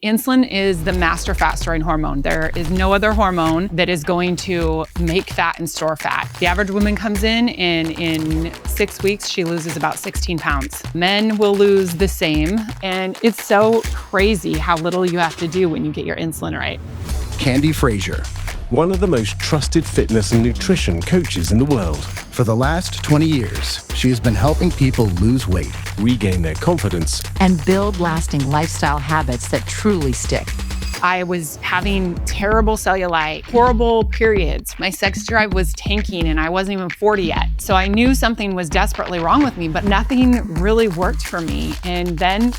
Insulin is the master fat-storing hormone. There is no other hormone that is going to make fat and store fat. The average woman comes in and in 6 weeks, she loses about 16 pounds. Men will lose the same. And it's so crazy how little you have to do when you get your insulin right. Candi Frazier, one of the most trusted fitness and nutrition coaches in the world. For the last 20 years, she has been helping people lose weight, regain their confidence, and build lasting lifestyle habits that truly stick. I was having terrible cellulite, horrible periods. My sex drive was tanking and I wasn't even 40 yet. So I knew something was desperately wrong with me, but nothing really worked for me. And then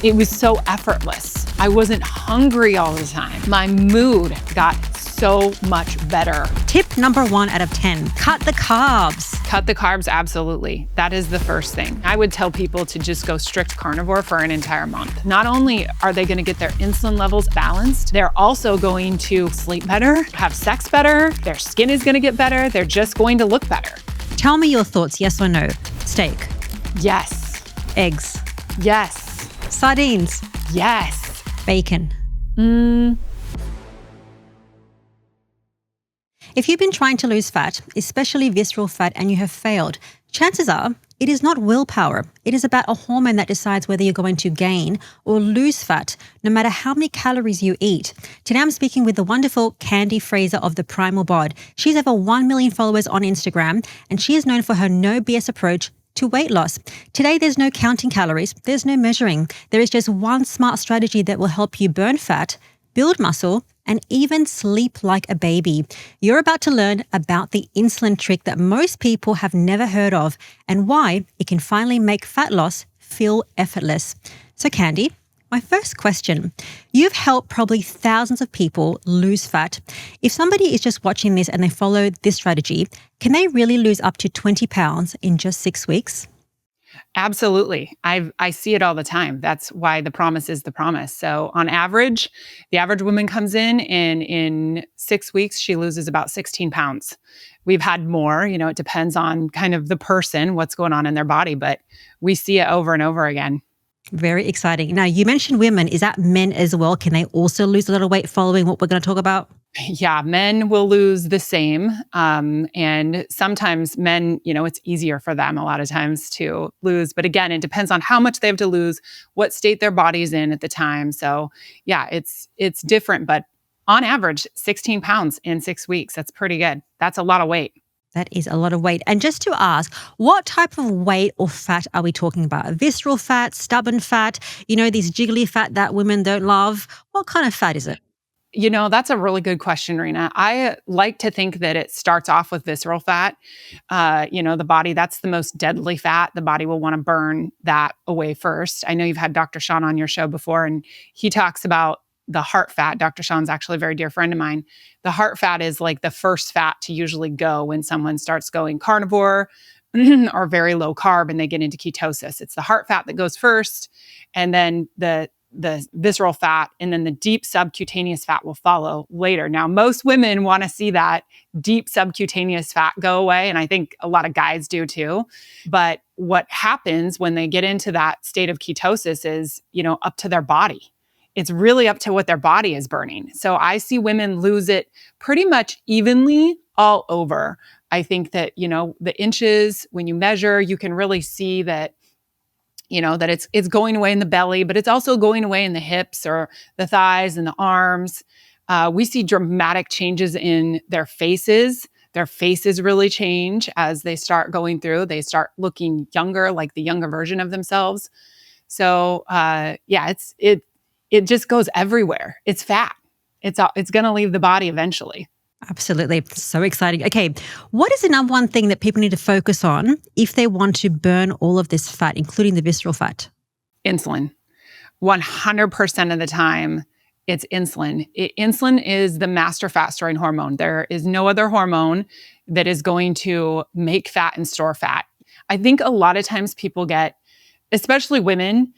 it was so effortless. I wasn't hungry all the time. My mood got so much better. Tip number 1 out of 10, cut the carbs. Cut the carbs, absolutely. That is the first thing. I would tell people to just go strict carnivore for an entire month. Not only are they gonna get their insulin levels balanced, they're also going to sleep better, have sex better, their skin is gonna get better, they're just going to look better. Tell me your thoughts, yes or no. Steak. Yes. Eggs. Yes. Sardines. Yes. Bacon. If you've been trying to lose fat, especially visceral fat, and you have failed, chances are it is not willpower. It is about a hormone that decides whether you're going to gain or lose fat, no matter how many calories you eat. Today I'm speaking with the wonderful Candi Frazier of the Primal Bod. She's over 1 million followers on Instagram, and she is known for her no BS approach to weight loss. Today, there's no counting calories, there's no measuring. There is just one smart strategy that will help you burn fat, build muscle, and even sleep like a baby. You're about to learn about the insulin trick that most people have never heard of and why it can finally make fat loss feel effortless. So Candi, my first question, you've helped probably thousands of people lose fat. If somebody is just watching this and they follow this strategy, can they really lose up to 20 pounds in just 6 weeks? Absolutely. I see it all the time. That's why the promise is the promise. So on average, the average woman comes in and in 6 weeks, she loses about 16 pounds. We've had more, it depends on kind of the person, what's going on in their body, but we see it over and over again. Very exciting. Now, you mentioned women. Is that men as well? Can they also lose a little weight following what we're going to talk about? Yeah, men will lose the same. And sometimes men, it's easier for them a lot of times to lose. But again, it depends on how much they have to lose, what state their body's in at the time. So yeah, it's different. But on average, 16 pounds in 6 weeks, that's pretty good. That's a lot of weight. That is a lot of weight. And just to ask, what type of weight or fat are we talking about? Visceral fat, stubborn fat, these jiggly fat that women don't love? What kind of fat is it? That's a really good question, Rena. I like to think that it starts off with visceral fat. The body, that's the most deadly fat. The body will want to burn that away first. I know you've had Dr. Sean on your show before, and he talks about the heart fat. Dr. Sean's actually a very dear friend of mine. The heart fat is like the first fat to usually go when someone starts going carnivore or very low carb and they get into ketosis. It's the heart fat that goes first, and then the visceral fat, and then the deep subcutaneous fat will follow later. Now, most women want to see that deep subcutaneous fat go away, and I think a lot of guys do too. But what happens when they get into that state of ketosis is, up to their body. It's really up to what their body is burning. So I see women lose it pretty much evenly all over. I think that, the inches, when you measure, you can really see that, that it's going away in the belly, but it's also going away in the hips or the thighs and the arms. We see dramatic changes in their faces. Their faces really change as they start going through. They start looking younger, like the younger version of themselves. So it just goes everywhere. It's fat. It's going to leave the body eventually. Absolutely. So exciting. Okay. What is the number one thing that people need to focus on if they want to burn all of this fat, including the visceral fat? Insulin. 100% of the time, it's insulin. Insulin is the master fat-storing hormone. There is no other hormone that is going to make fat and store fat. I think a lot of times people especially women,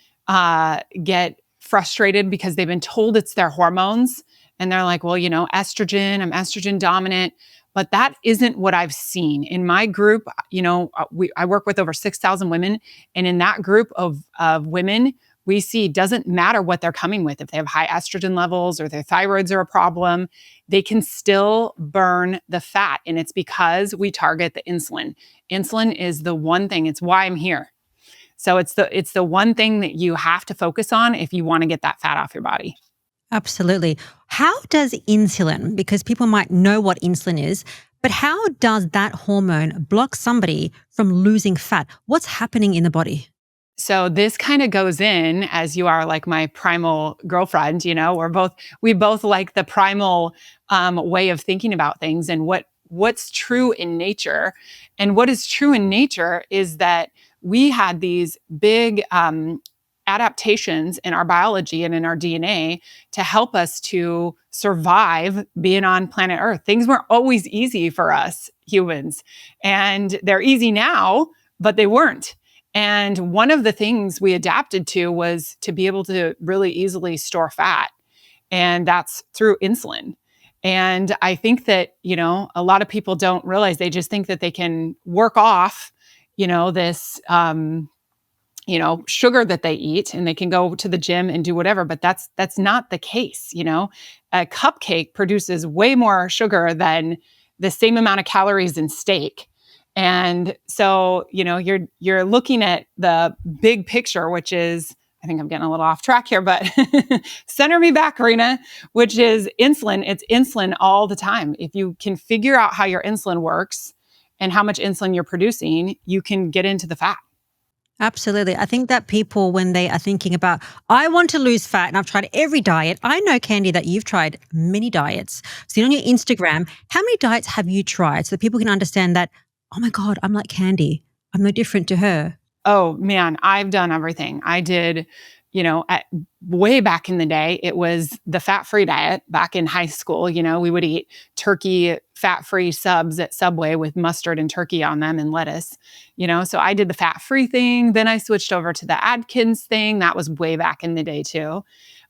get frustrated because they've been told it's their hormones. And they're like, well, estrogen, I'm estrogen dominant. But that isn't what I've seen. In my group, I work with over 6,000 women. And in that group of women, we see doesn't matter what they're coming with. If they have high estrogen levels or their thyroids are a problem, they can still burn the fat. And it's because we target the insulin. Insulin is the one thing, it's why I'm here. So it's the one thing that you have to focus on if you want to get that fat off your body. Absolutely. How does insulin, because people might know what insulin is, but how does that hormone block somebody from losing fat? What's happening in the body? So this kind of goes in as you are like my primal girlfriend, we both like the primal way of thinking about things and what's true in nature. And what is true in nature is that we had these big adaptations in our biology and in our DNA to help us to survive being on planet Earth. Things weren't always easy for us humans, and they're easy now, but they weren't. And one of the things we adapted to was to be able to really easily store fat, and that's through insulin. And I think that, a lot of people don't realize, they just think that they can work off, this sugar that they eat, and they can go to the gym and do whatever, but that's not the case. A cupcake produces way more sugar than the same amount of calories in steak. And so, you're looking at the big picture, which is, I think I'm getting a little off track here, but center me back, Rena, which is insulin. It's insulin all the time. If you can figure out how your insulin works and how much insulin you're producing, you can get into the fat. Absolutely. I think that people, when they are thinking about, I want to lose fat and I've tried every diet. I know, Candi, that you've tried many diets. So on your Instagram, how many diets have you tried so that people can understand that, oh my God, I'm like Candi. I'm no different to her. Oh man, I've done everything. I did, way back in the day, it was the fat-free diet. Back in high school, we would eat turkey fat-free subs at Subway with mustard and turkey on them and lettuce, so I did the fat-free thing. Then I switched over to the Atkins thing. That was way back in the day too.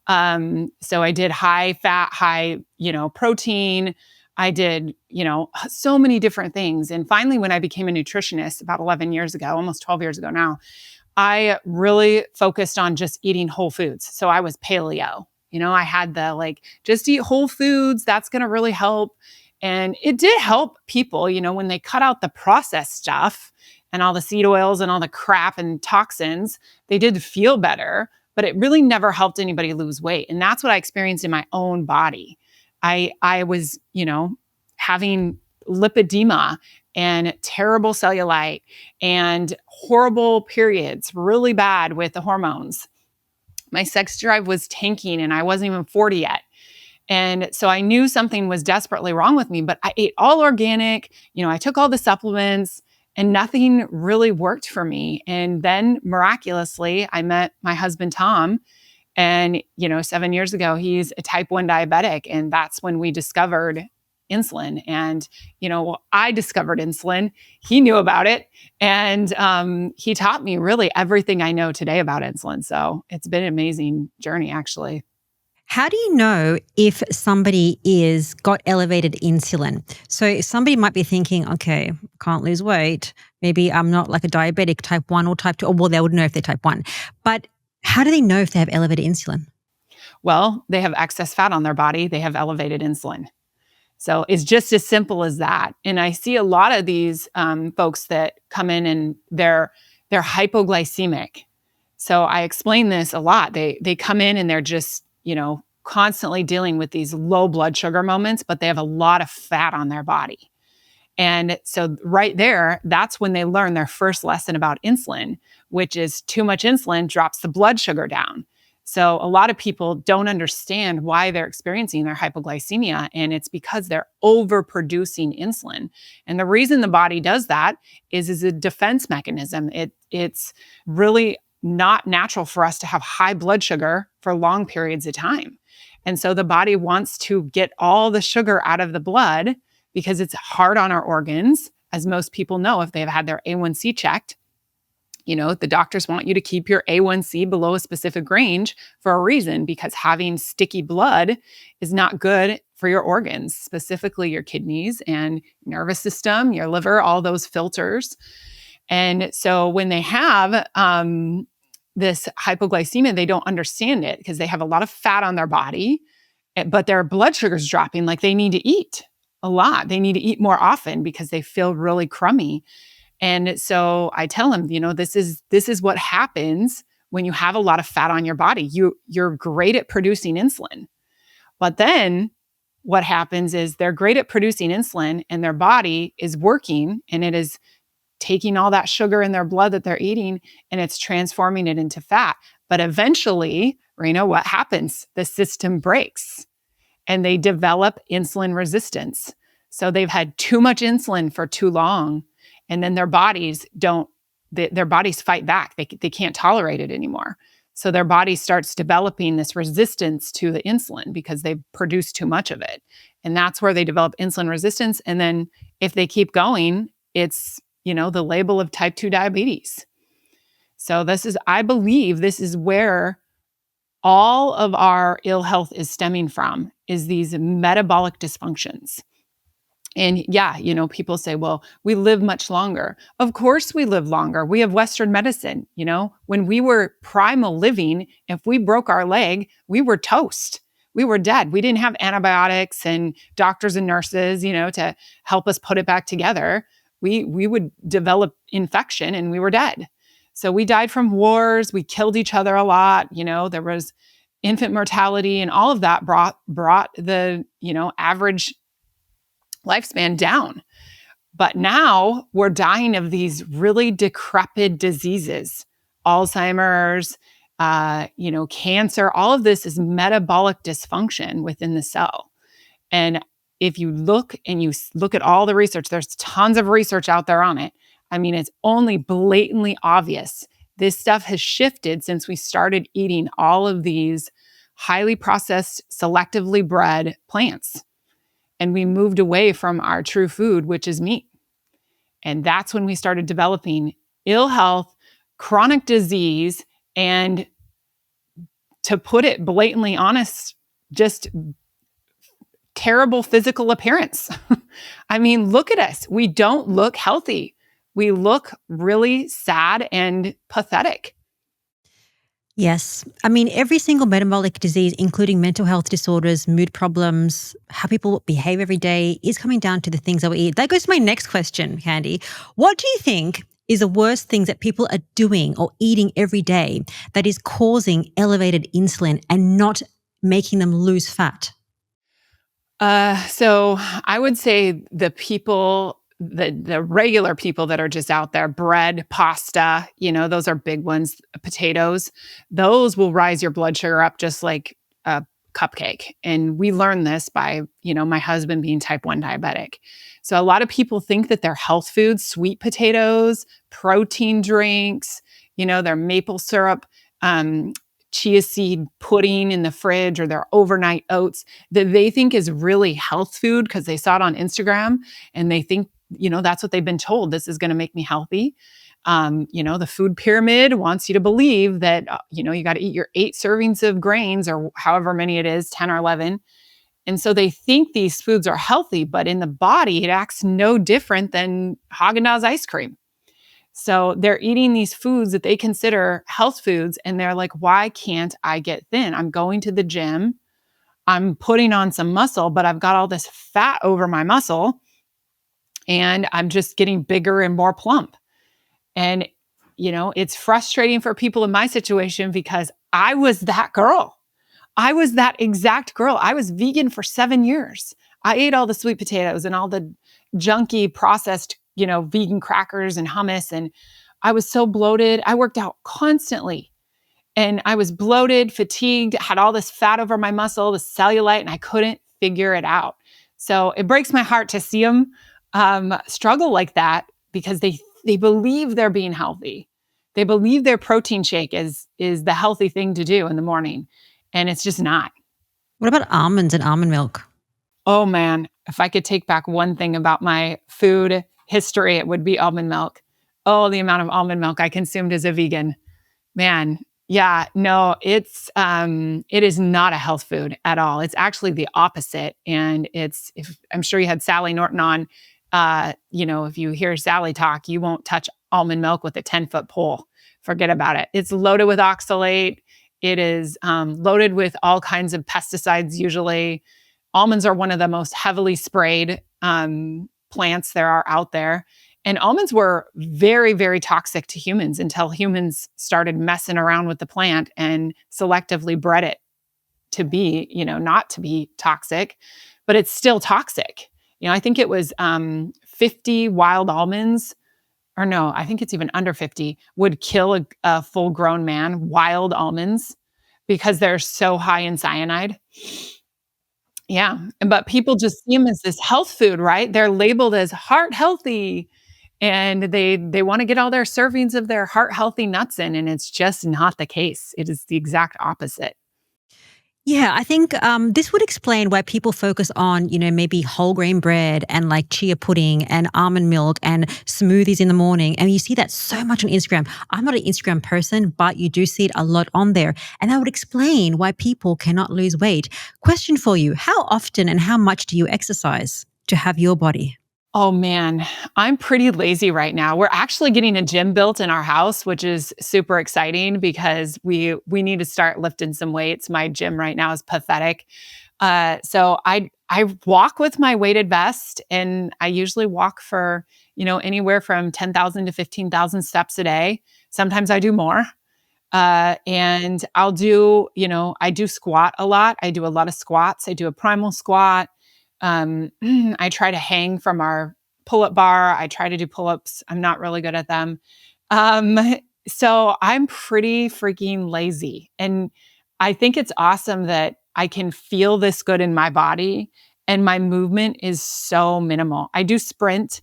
So I did high fat, high, protein. I did, so many different things. And finally, when I became a nutritionist about 11 years ago, almost 12 years ago now, I really focused on just eating whole foods. So I was paleo. I had the just eat whole foods. That's going to really help. And it did help people, when they cut out the processed stuff and all the seed oils and all the crap and toxins, they did feel better, but it really never helped anybody lose weight. And that's what I experienced in my own body. I was, having lipedema and terrible cellulite and horrible periods, really bad with the hormones. My sex drive was tanking and I wasn't even 40 yet. And so I knew something was desperately wrong with me, but I ate all organic, I took all the supplements and nothing really worked for me. And then miraculously, I met my husband, Tom. And, 7 years ago, he's a type 1 diabetic. And that's when we discovered insulin. And, I discovered insulin. He knew about it. And he taught me really everything I know today about insulin. So it's been an amazing journey, actually. How do you know if somebody is got elevated insulin? So somebody might be thinking, okay, can't lose weight. Maybe I'm not like a diabetic type 1 or type 2. Or, well, they would know if they're type 1. But how do they know if they have elevated insulin? Well, they have excess fat on their body. They have elevated insulin. So it's just as simple as that. And I see a lot of these folks that come in and they're hypoglycemic. So I explain this a lot. They come in and they're just, constantly dealing with these low blood sugar moments, but they have a lot of fat on their body. And so right there, that's when they learn their first lesson about insulin, which is too much insulin drops the blood sugar down. So a lot of people don't understand why they're experiencing their hypoglycemia, and it's because they're overproducing insulin. And the reason the body does that is a defense mechanism. It's really not natural for us to have high blood sugar for long periods of time. And so the body wants to get all the sugar out of the blood because it's hard on our organs. As most people know, if they've had their A1C checked, the doctors want you to keep your A1C below a specific range for a reason, because having sticky blood is not good for your organs, specifically your kidneys and nervous system, your liver, all those filters. And so when they have this hypoglycemia, they don't understand it because they have a lot of fat on their body, but their blood sugar's dropping. Like they need to eat a lot. They need to eat more often because they feel really crummy. And so I tell them, this is what happens when you have a lot of fat on your body. You're great at producing insulin. But then what happens is they're great at producing insulin and their body is working and it is taking all that sugar in their blood that they're eating and it's transforming it into fat. But eventually, Rena, what happens? The system breaks and they develop insulin resistance. So they've had too much insulin for too long, and then their bodies fight back. They can't tolerate it anymore. So their body starts developing this resistance to the insulin because they've produced too much of it. And that's where they develop insulin resistance. And then if they keep going, it's, the label of type 2 diabetes. So I believe this is where all of our ill health is stemming from, is these metabolic dysfunctions. And yeah, people say, well, we live much longer. Of course we live longer. We have Western medicine. When we were primal living, if we broke our leg, we were toast. We were dead. We didn't have antibiotics and doctors and nurses, to help us put it back together. We would develop infection and we were dead. So we died from wars. We killed each other a lot. There was infant mortality, and all of that brought the, average lifespan down. But now we're dying of these really decrepit diseases, Alzheimer's, cancer. All of this is metabolic dysfunction within the cell. And if you look at all the research, there's tons of research out there on it. I mean, it's only blatantly obvious. This stuff has shifted since we started eating all of these highly processed, selectively bred plants. And we moved away from our true food, which is meat. And that's when we started developing ill health, chronic disease, and, to put it blatantly honest, just terrible physical appearance. I mean, look at us. We don't look healthy. We look really sad and pathetic. Yes. I mean, every single metabolic disease, including mental health disorders, mood problems, how people behave every day, is coming down to the things that we eat. That goes to my next question, Candi. What do you think is the worst things that people are doing or eating every day that is causing elevated insulin and not making them lose fat? So I would say the regular people that are just out there, bread, pasta, those are big ones, potatoes, those will rise your blood sugar up just like a cupcake. And we learned this by, my husband being type 1 diabetic. So a lot of people think that they're health foods, sweet potatoes, protein drinks, their maple syrup, chia seed pudding in the fridge, or their overnight oats, that they think is really health food because they saw it on Instagram and they think, that's what they've been told. This is going to make me healthy. The food pyramid wants you to believe that, you got to eat your 8 servings of grains or however many it is, 10 or 11. And so they think these foods are healthy, but in the body, it acts no different than Haagen-Dazs ice cream. So they're eating these foods that they consider health foods, and they're like, why can't I get thin? I'm going to the gym. I'm putting on some muscle, but I've got all this fat over my muscle, and I'm just getting bigger and more plump. And, it's frustrating for people in my situation because I was that girl. I was that exact girl. I was vegan for 7 years. I ate all the sweet potatoes and all the junky processed, vegan crackers and hummus. And I was so bloated. I worked out constantly and I was bloated, fatigued, had all this fat over my muscle, the cellulite, and I couldn't figure it out. So it breaks my heart to see them struggle like that because they believe they're being healthy. They believe their protein shake is the healthy thing to do in the morning. And it's just not. What about almonds and almond milk? Oh man, if I could take back one thing about my food history, it would be almond milk. Oh, the amount of almond milk I consumed as a vegan. Man, yeah, no, it is not a health food at all. It's actually the opposite. And I'm sure you had Sally Norton on, if you hear Sally talk, you won't touch almond milk with a 10-foot pole forget about it. It's loaded with oxalate. It is loaded with all kinds of pesticides usually. Almonds are one of the most heavily sprayed plants there are out there. And almonds were very, very toxic to humans until humans started messing around with the plant and selectively bred it to be, not to be toxic, but it's still toxic. I think it was 50 wild almonds, or no, I think it's even under 50, would kill a full-grown man, wild almonds, because they're so high in cyanide. Yeah, but people just see them as this health food, right? They're labeled as heart healthy, and they want to get all their servings of their heart healthy nuts in, and it's just not the case. It is the exact opposite. Yeah, I think this would explain why people focus on, maybe whole grain bread and like chia pudding and almond milk and smoothies in the morning. And you see that so much on Instagram. I'm not an Instagram person, but you do see it a lot on there. And that would explain why people cannot lose weight. Question for you: how often and how much do you exercise to have your body? Oh man, I'm pretty lazy right now. We're actually getting a gym built in our house, which is super exciting because we need to start lifting some weights. My gym right now is pathetic. So I walk with my weighted vest, and I usually walk for anywhere from 10,000 to 15,000 steps a day. Sometimes I do more. And I'll do I do squat a lot. I do a lot of squats. I do a primal squat. I try to hang from our pull-up bar. I try to do pull-ups. I'm not really good at them. Um, so I'm pretty freaking lazy. And I think it's awesome that I can feel this good in my body and my movement is so minimal. I do sprint,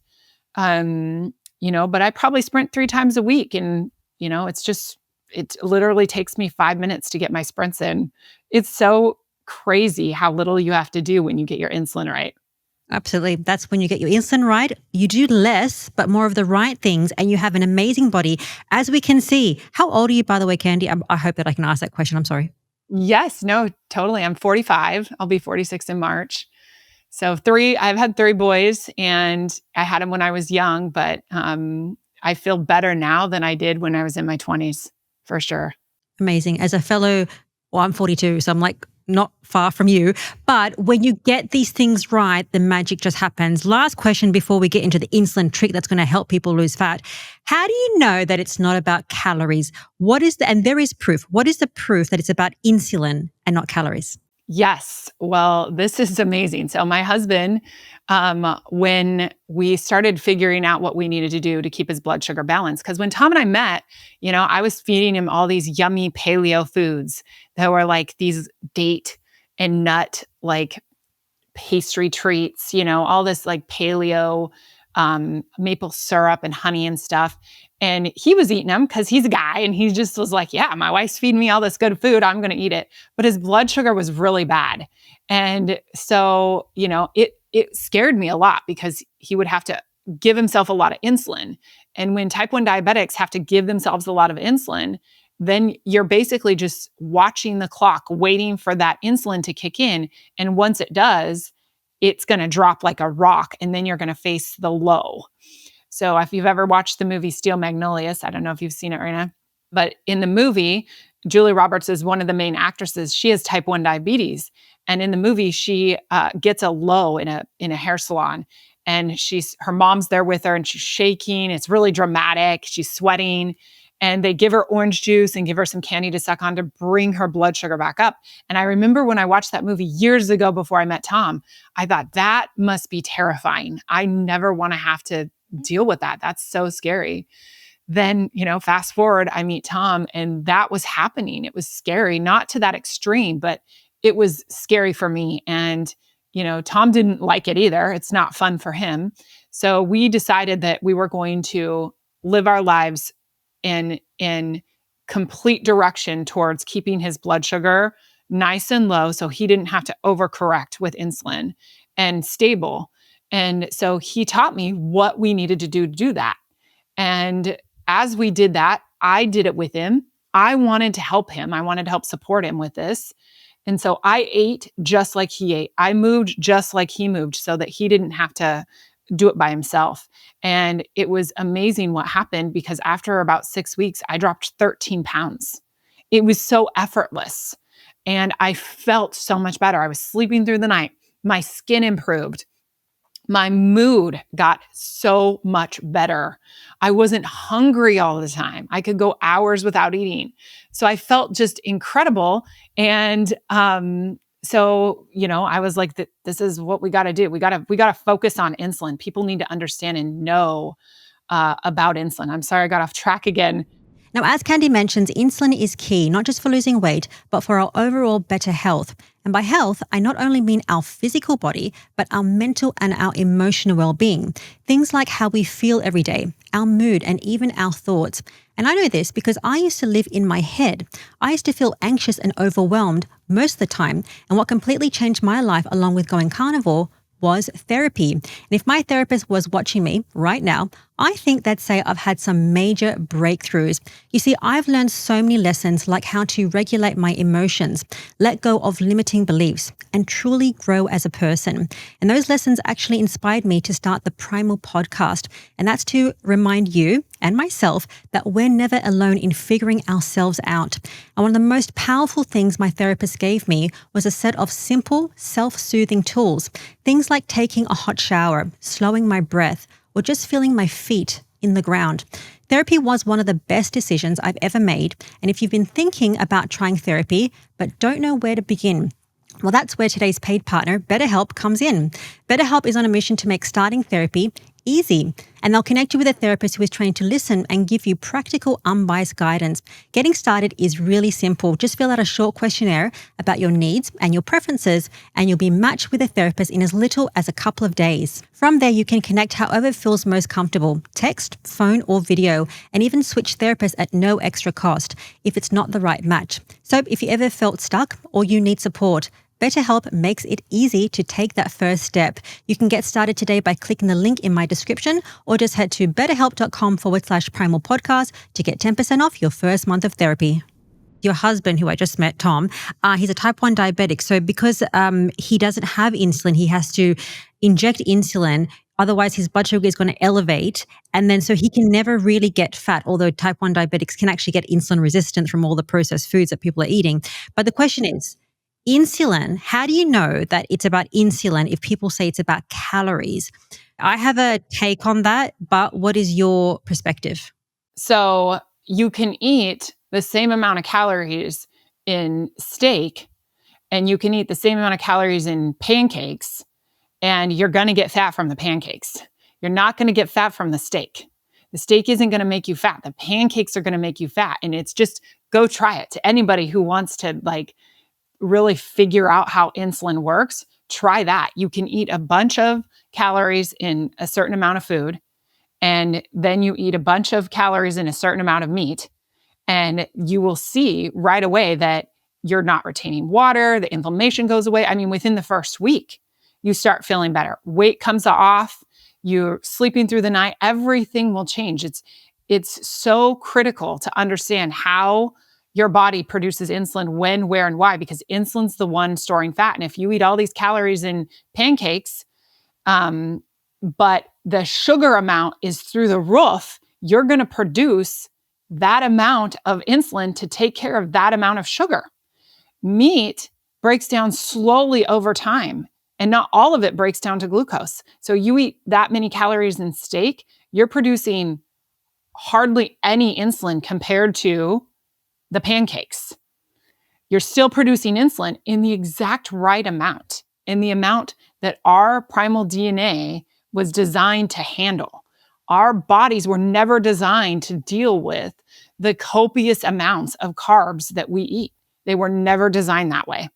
but I probably sprint 3 times a week. And, it literally takes me 5 minutes to get my sprints in. It's so crazy how little you have to do when you get your insulin right. Absolutely. That's when you get your insulin right. You do less, but more of the right things, and you have an amazing body, as we can see. How old are you, by the way, Candi? I hope that I can ask that question. I'm sorry. Yes, no, totally. I'm 45. I'll be 46 in March. So I've had 3 boys, and I had them when I was young, but I feel better now than I did when I was in my 20s, for sure. Amazing. As a fellow, I'm 42, so I'm like not far from you. But when you get these things right, the magic just happens. Last question before we get into the insulin trick that's going to help people lose fat. How do you know that it's not about calories? And there is proof. What is the proof that it's about insulin and not calories? Yes. Well, this is amazing. So my husband, when we started figuring out what we needed to do to keep his blood sugar balanced, because when Tom and I met, I was feeding him all these yummy paleo foods that were like these date and nut, like pastry treats, all this like paleo, maple syrup and honey and stuff. And he was eating them because he's a guy and he just was like, yeah, my wife's feeding me all this good food. I'm going to eat it. But his blood sugar was really bad. And so, it scared me a lot because he would have to give himself a lot of insulin. And when type 1 diabetics have to give themselves a lot of insulin, then you're basically just watching the clock, waiting for that insulin to kick in. And once it does, it's going to drop like a rock. And then you're going to face the low. So if you've ever watched the movie Steel Magnolias, I don't know if you've seen it, Raina, but in the movie, Julia Roberts is one of the main actresses. She has type 1 diabetes. And in the movie, she gets a low in a hair salon. And her mom's there with her and she's shaking. It's really dramatic. She's sweating. And they give her orange juice and give her some candy to suck on to bring her blood sugar back up. And I remember when I watched that movie years ago before I met Tom, I thought that must be terrifying. I never want to have to deal with that. That's so scary. Then, fast forward, I meet Tom and that was happening. It was scary, not to that extreme, but it was scary for me. And, Tom didn't like it either. It's not fun for him. So we decided that we were going to live our lives in complete direction towards keeping his blood sugar nice and low so he didn't have to overcorrect with insulin and stable. And so he taught me what we needed to do that. And as we did that, I did it with him. I wanted to help him. I wanted to help support him with this. And so I ate just like he ate. I moved just like he moved so that he didn't have to do it by himself. And it was amazing what happened, because after about 6 weeks, I dropped 13 pounds. It was so effortless. And I felt so much better. I was sleeping through the night. My skin improved. My mood got so much better. I wasn't hungry all the time. I could go hours without eating. So I felt just incredible. And so, I was like, this is what we got to do. We got to focus on insulin. People need to understand and know about insulin. I'm sorry, I got off track again. Now, as Candi mentions, insulin is key, not just for losing weight, but for our overall better health. And by health, I not only mean our physical body, but our mental and our emotional well-being. Things like how we feel every day, our mood, and even our thoughts. And I know this because I used to live in my head. I used to feel anxious and overwhelmed most of the time. And what completely changed my life, along with going carnivore, was therapy. And if my therapist was watching me right now, I think they'd say I've had some major breakthroughs. You see, I've learned so many lessons, like how to regulate my emotions, let go of limiting beliefs, and truly grow as a person. And those lessons actually inspired me to start the Primal podcast. And that's to remind you and myself that we're never alone in figuring ourselves out. And one of the most powerful things my therapist gave me was a set of simple, self-soothing tools. Things like taking a hot shower, slowing my breath, or just feeling my feet in the ground. Therapy was one of the best decisions I've ever made. And if you've been thinking about trying therapy but don't know where to begin, well, that's where today's paid partner, BetterHelp, comes in. BetterHelp is on a mission to make starting therapy easy, and they'll connect you with a therapist who is trained to listen and give you practical, unbiased guidance. Getting started is really simple. Just fill out a short questionnaire about your needs and your preferences, and you'll be matched with a therapist in as little as a couple of days. From there, you can connect however feels most comfortable, text, phone, or video, and even switch therapists at no extra cost if it's not the right match. So if you ever felt stuck or you need support, BetterHelp makes it easy to take that first step. You can get started today by clicking the link in my description, or just head to betterhelp.com/primal podcast to get 10% off your first month of therapy. Your husband, who I just met, Tom, he's a type 1 diabetic. So because he doesn't have insulin, he has to inject insulin. Otherwise, his blood sugar is going to elevate. And then so he can never really get fat, although type 1 diabetics can actually get insulin resistant from all the processed foods that people are eating. But the question is, insulin, how do you know that it's about insulin if people say it's about calories? I have a take on that, but what is your perspective? So you can eat the same amount of calories in steak, and you can eat the same amount of calories in pancakes, and you're going to get fat from the pancakes. You're not going to get fat from the steak. The steak isn't going to make you fat. The pancakes are going to make you fat. And it's just, go try it. To anybody who wants to really figure out how insulin works, try that. You can eat a bunch of calories in a certain amount of food, and then you eat a bunch of calories in a certain amount of meat, and you will see right away that you're not retaining water, the inflammation goes away. I mean, within the first week, you start feeling better. Weight comes off, you're sleeping through the night, everything will change. It's so critical to understand how your body produces insulin, when, where, and why, because insulin's the one storing fat. And if you eat all these calories in pancakes, but the sugar amount is through the roof, you're going to produce that amount of insulin to take care of that amount of sugar. Meat breaks down slowly over time, and not all of it breaks down to glucose. So you eat that many calories in steak, you're producing hardly any insulin compared to the pancakes. You're still producing insulin in the exact right amount, in the amount that our primal DNA was designed to handle. Our bodies were never designed to deal with the copious amounts of carbs that we eat. They were never designed that way.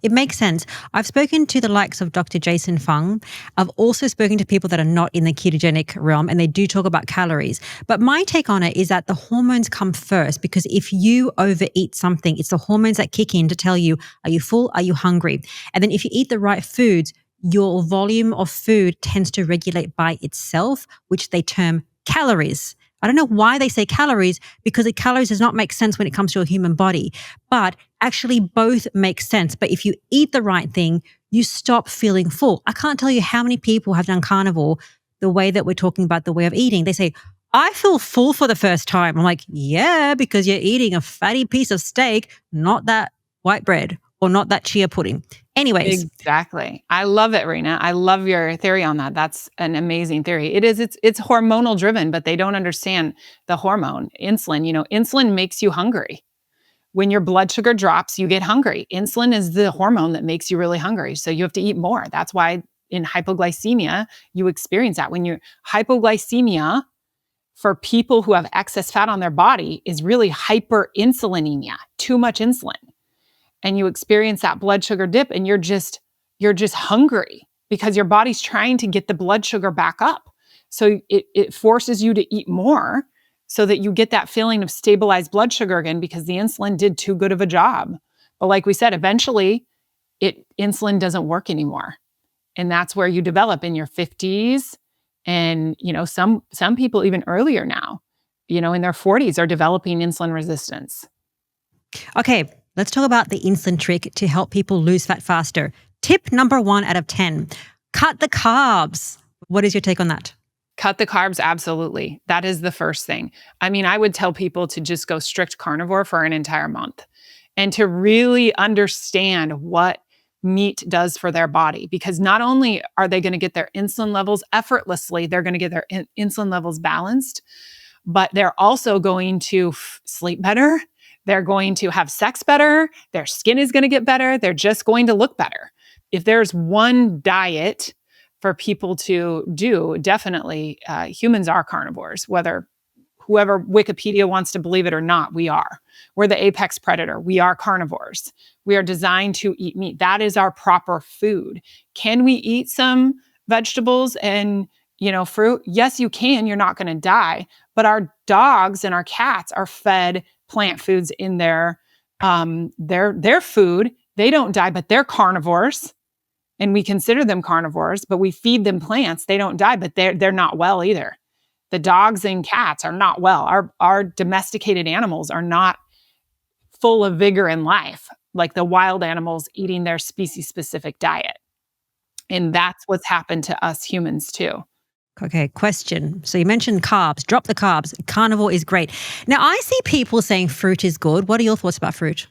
It makes sense. I've spoken to the likes of Dr. Jason Fung. I've also spoken to people that are not in the ketogenic realm, and they do talk about calories. But my take on it is that the hormones come first, because if you overeat something, it's the hormones that kick in to tell you, are you full? Are you hungry? And then if you eat the right foods, your volume of food tends to regulate by itself, which they term calories. I don't know why they say calories, because the calories does not make sense when it comes to a human body, but actually both make sense. But if you eat the right thing, you stop feeling full. I can't tell you how many people have done carnivore the way that we're talking about the way of eating. They say, I feel full for the first time. I'm like, yeah, because you're eating a fatty piece of steak, not that white bread or not that chia pudding. Anyways. Exactly. I love it, Rena. I love your theory on that. That's an amazing theory. It's hormonal driven, but they don't understand the hormone, insulin. Insulin makes you hungry. When your blood sugar drops, you get hungry. Insulin is the hormone that makes you really hungry. So you have to eat more. That's why in hypoglycemia, you experience that. When you're hypoglycemia, for people who have excess fat on their body, is really hyperinsulinemia, too much insulin. And you experience that blood sugar dip and you're just hungry because your body's trying to get the blood sugar back up. So it forces you to eat more so that you get that feeling of stabilized blood sugar again because the insulin did too good of a job. But like we said, eventually insulin doesn't work anymore. And that's where you develop in your 50s. And, some people even earlier now, in their 40s are developing insulin resistance. Okay, let's talk about the insulin trick to help people lose fat faster. Tip number 1 out of 10, cut the carbs. What is your take on that? Cut the carbs, absolutely. That is the first thing. I would tell people to just go strict carnivore for an entire month and to really understand what meat does for their body, because not only are they going to get their insulin levels effortlessly, they're going to get their insulin levels balanced, but they're also going to sleep better. They're going to have sex better. Their skin is going to get better. They're just going to look better. If there's one diet for people to do, definitely humans are carnivores, whether whoever Wikipedia wants to believe it or not, we are. We're the apex predator. We are carnivores. We are designed to eat meat. That is our proper food. Can we eat some vegetables and, fruit? Yes, you can. You're not going to die. But our dogs and our cats are fed plant foods in their food. They don't die, but they're carnivores. And we consider them carnivores, but we feed them plants. They don't die, but they're not well either. The dogs and cats are not well. Our domesticated animals are not full of vigor and life, like the wild animals eating their species-specific diet. And that's what's happened to us humans too. Okay, question. So you mentioned carbs. Drop the carbs. Carnivore is great. Now, I see people saying fruit is good. What are your thoughts about fruit?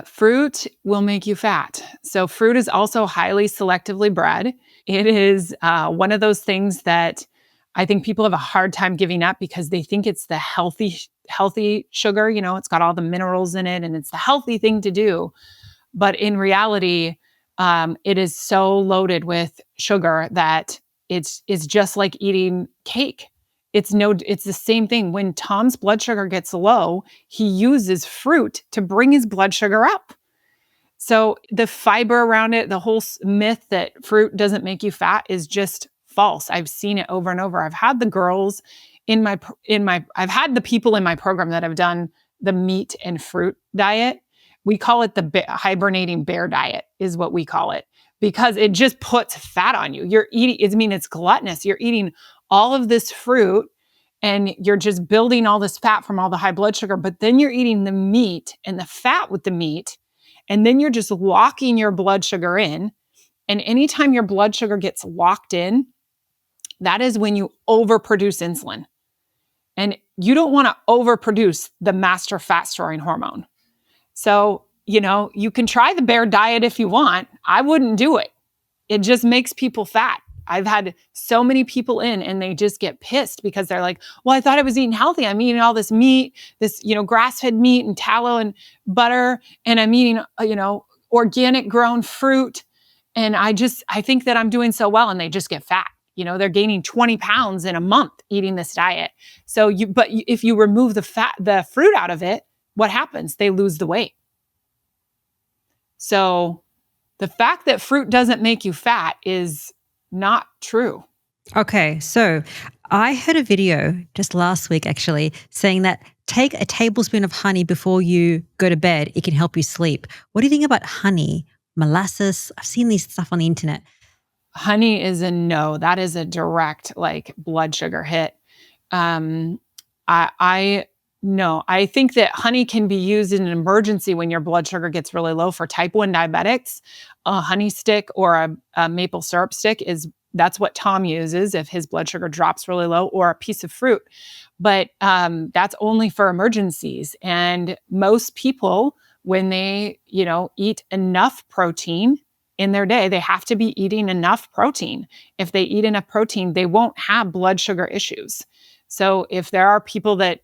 Fruit will make you fat. So fruit is also highly selectively bred. It is one of those things that I think people have a hard time giving up because they think it's the healthy sugar. It's got all the minerals in it and it's the healthy thing to do. But in reality, it is so loaded with sugar that it's just like eating cake. It's the same thing. When Tom's blood sugar gets low, he uses fruit to bring his blood sugar up. So the fiber around it, the whole myth that fruit doesn't make you fat is just false. I've seen it over and over. I've had the girls I've had the people in my program that have done the meat and fruit diet. We call it the hibernating bear diet is what we call it, because it just puts fat on you. You're eating, it's gluttonous. You're eating all of this fruit and you're just building all this fat from all the high blood sugar, but then you're eating the meat and the fat with the meat. And then you're just locking your blood sugar in. And anytime your blood sugar gets locked in, that is when you overproduce insulin. And you don't want to overproduce the master fat storing hormone. So, you can try the bear diet if you want. I wouldn't do it. It just makes people fat. I've had so many people in and they just get pissed because they're like, well, I thought I was eating healthy. I'm eating all this meat, this, grass-fed meat and tallow and butter. And I'm eating, organic grown fruit. And I think that I'm doing so well, and they just get fat. They're gaining 20 pounds in a month eating this diet. So if you remove the fruit out of it, what happens? They lose the weight. So the fact that fruit doesn't make you fat is not true. Okay, so I heard a video just last week actually saying that take a tablespoon of honey before you go to bed. It can help you sleep. What do you think about honey, molasses? I've seen these stuff on the internet. Honey is a no. That is a direct blood sugar hit. I think that honey can be used in an emergency when your blood sugar gets really low. For type 1 diabetics, a honey stick or a maple syrup stick is that's what Tom uses if his blood sugar drops really low, or a piece of fruit. But that's only for emergencies. And most people, when they, eat enough protein in their day, they have to be eating enough protein. If they eat enough protein, they won't have blood sugar issues. So if there are people that,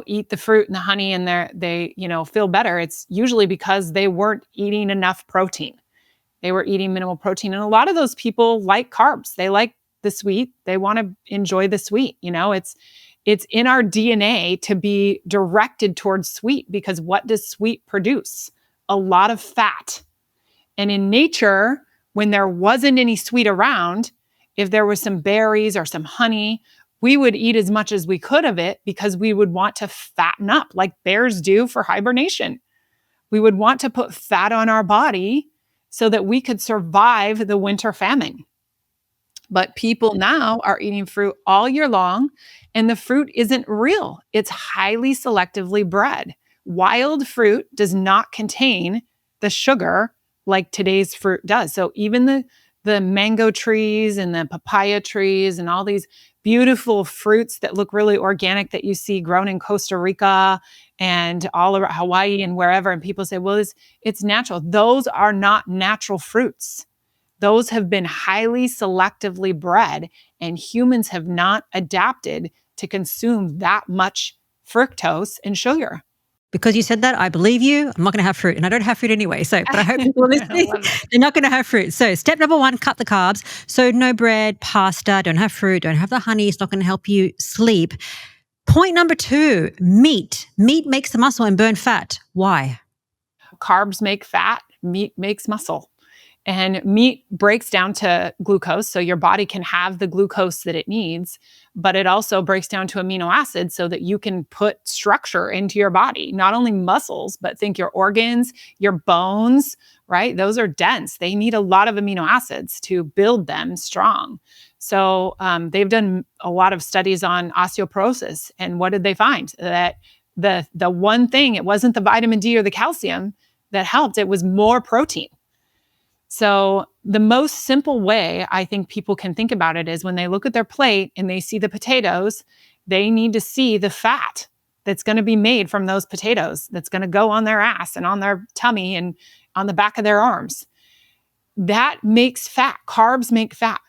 eat the fruit and the honey and they feel better, it's usually because they weren't eating enough protein. They were eating minimal protein. And a lot of those people like carbs. They like the sweet. They want to enjoy the sweet. It's in our DNA to be directed towards sweet, because what does sweet produce? A lot of fat. And in nature, when there wasn't any sweet around, if there was some berries or some honey, we would eat as much as we could of it because we would want to fatten up like bears do for hibernation. We would want to put fat on our body so that we could survive the winter famine. But people now are eating fruit all year long, and the fruit isn't real. It's highly selectively bred. Wild fruit does not contain the sugar like today's fruit does. So even the mango trees and the papaya trees and all these beautiful fruits that look really organic that you see grown in Costa Rica and all around Hawaii and wherever, and people say, well, it's natural. Those are not natural fruits. Those have been highly selectively bred, and humans have not adapted to consume that much fructose and sugar. Because you said that, I believe you. I'm not going to have fruit, and I don't have fruit anyway. So, but I hope people are listening. They're not going to have fruit. So step number 1, cut the carbs. So no bread, pasta, don't have fruit, don't have the honey. It's not going to help you sleep. Point number 2, meat. Meat makes the muscle and burn fat. Why? Carbs make fat, meat makes muscle. And meat breaks down to glucose, so your body can have the glucose that it needs, but it also breaks down to amino acids so that you can put structure into your body, not only muscles, but think your organs, your bones, right? Those are dense. They need a lot of amino acids to build them strong. So they've done a lot of studies on osteoporosis. And what did they find? That the one thing, it wasn't the vitamin D or the calcium that helped, it was more protein. So the most simple way I think people can think about it is when they look at their plate and they see the potatoes, they need to see the fat that's going to be made from those potatoes, that's going to go on their ass and on their tummy and on the back of their arms. That makes fat. Carbs make fat.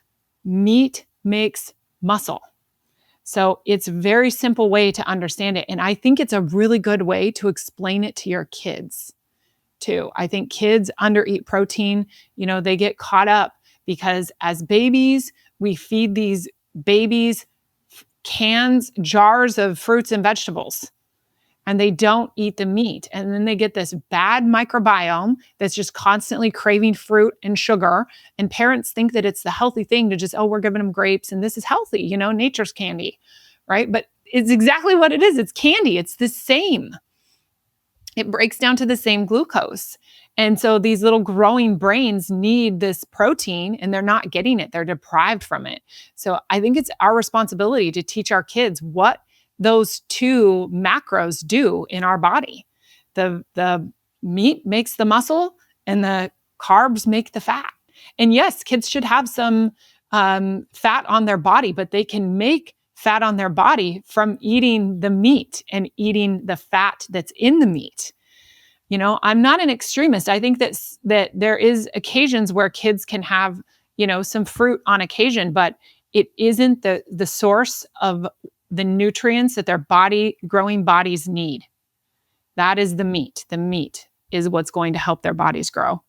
Meat makes muscle. So it's a very simple way to understand it. And I think it's a really good way to explain it to your kids too. I think kids undereat protein. They get caught up because as babies, we feed these babies cans, jars of fruits and vegetables, and they don't eat the meat. And then they get this bad microbiome that's just constantly craving fruit and sugar. And parents think that it's the healthy thing to just, we're giving them grapes and this is healthy, nature's candy, right? But it's exactly what it is. It's candy. It's the same. It breaks down to the same glucose. And so these little growing brains need this protein and they're not getting it. They're deprived from it. So I think it's our responsibility to teach our kids what those two macros do in our body. The meat makes the muscle and the carbs make the fat. And yes, kids should have some fat on their body, but they can make fat on their body from eating the meat and eating the fat that's in the meat. I'm not an extremist. I think that there is occasions where kids can have, some fruit on occasion, but it isn't the source of the nutrients that their growing bodies need. That is the meat. The meat is what's going to help their bodies grow.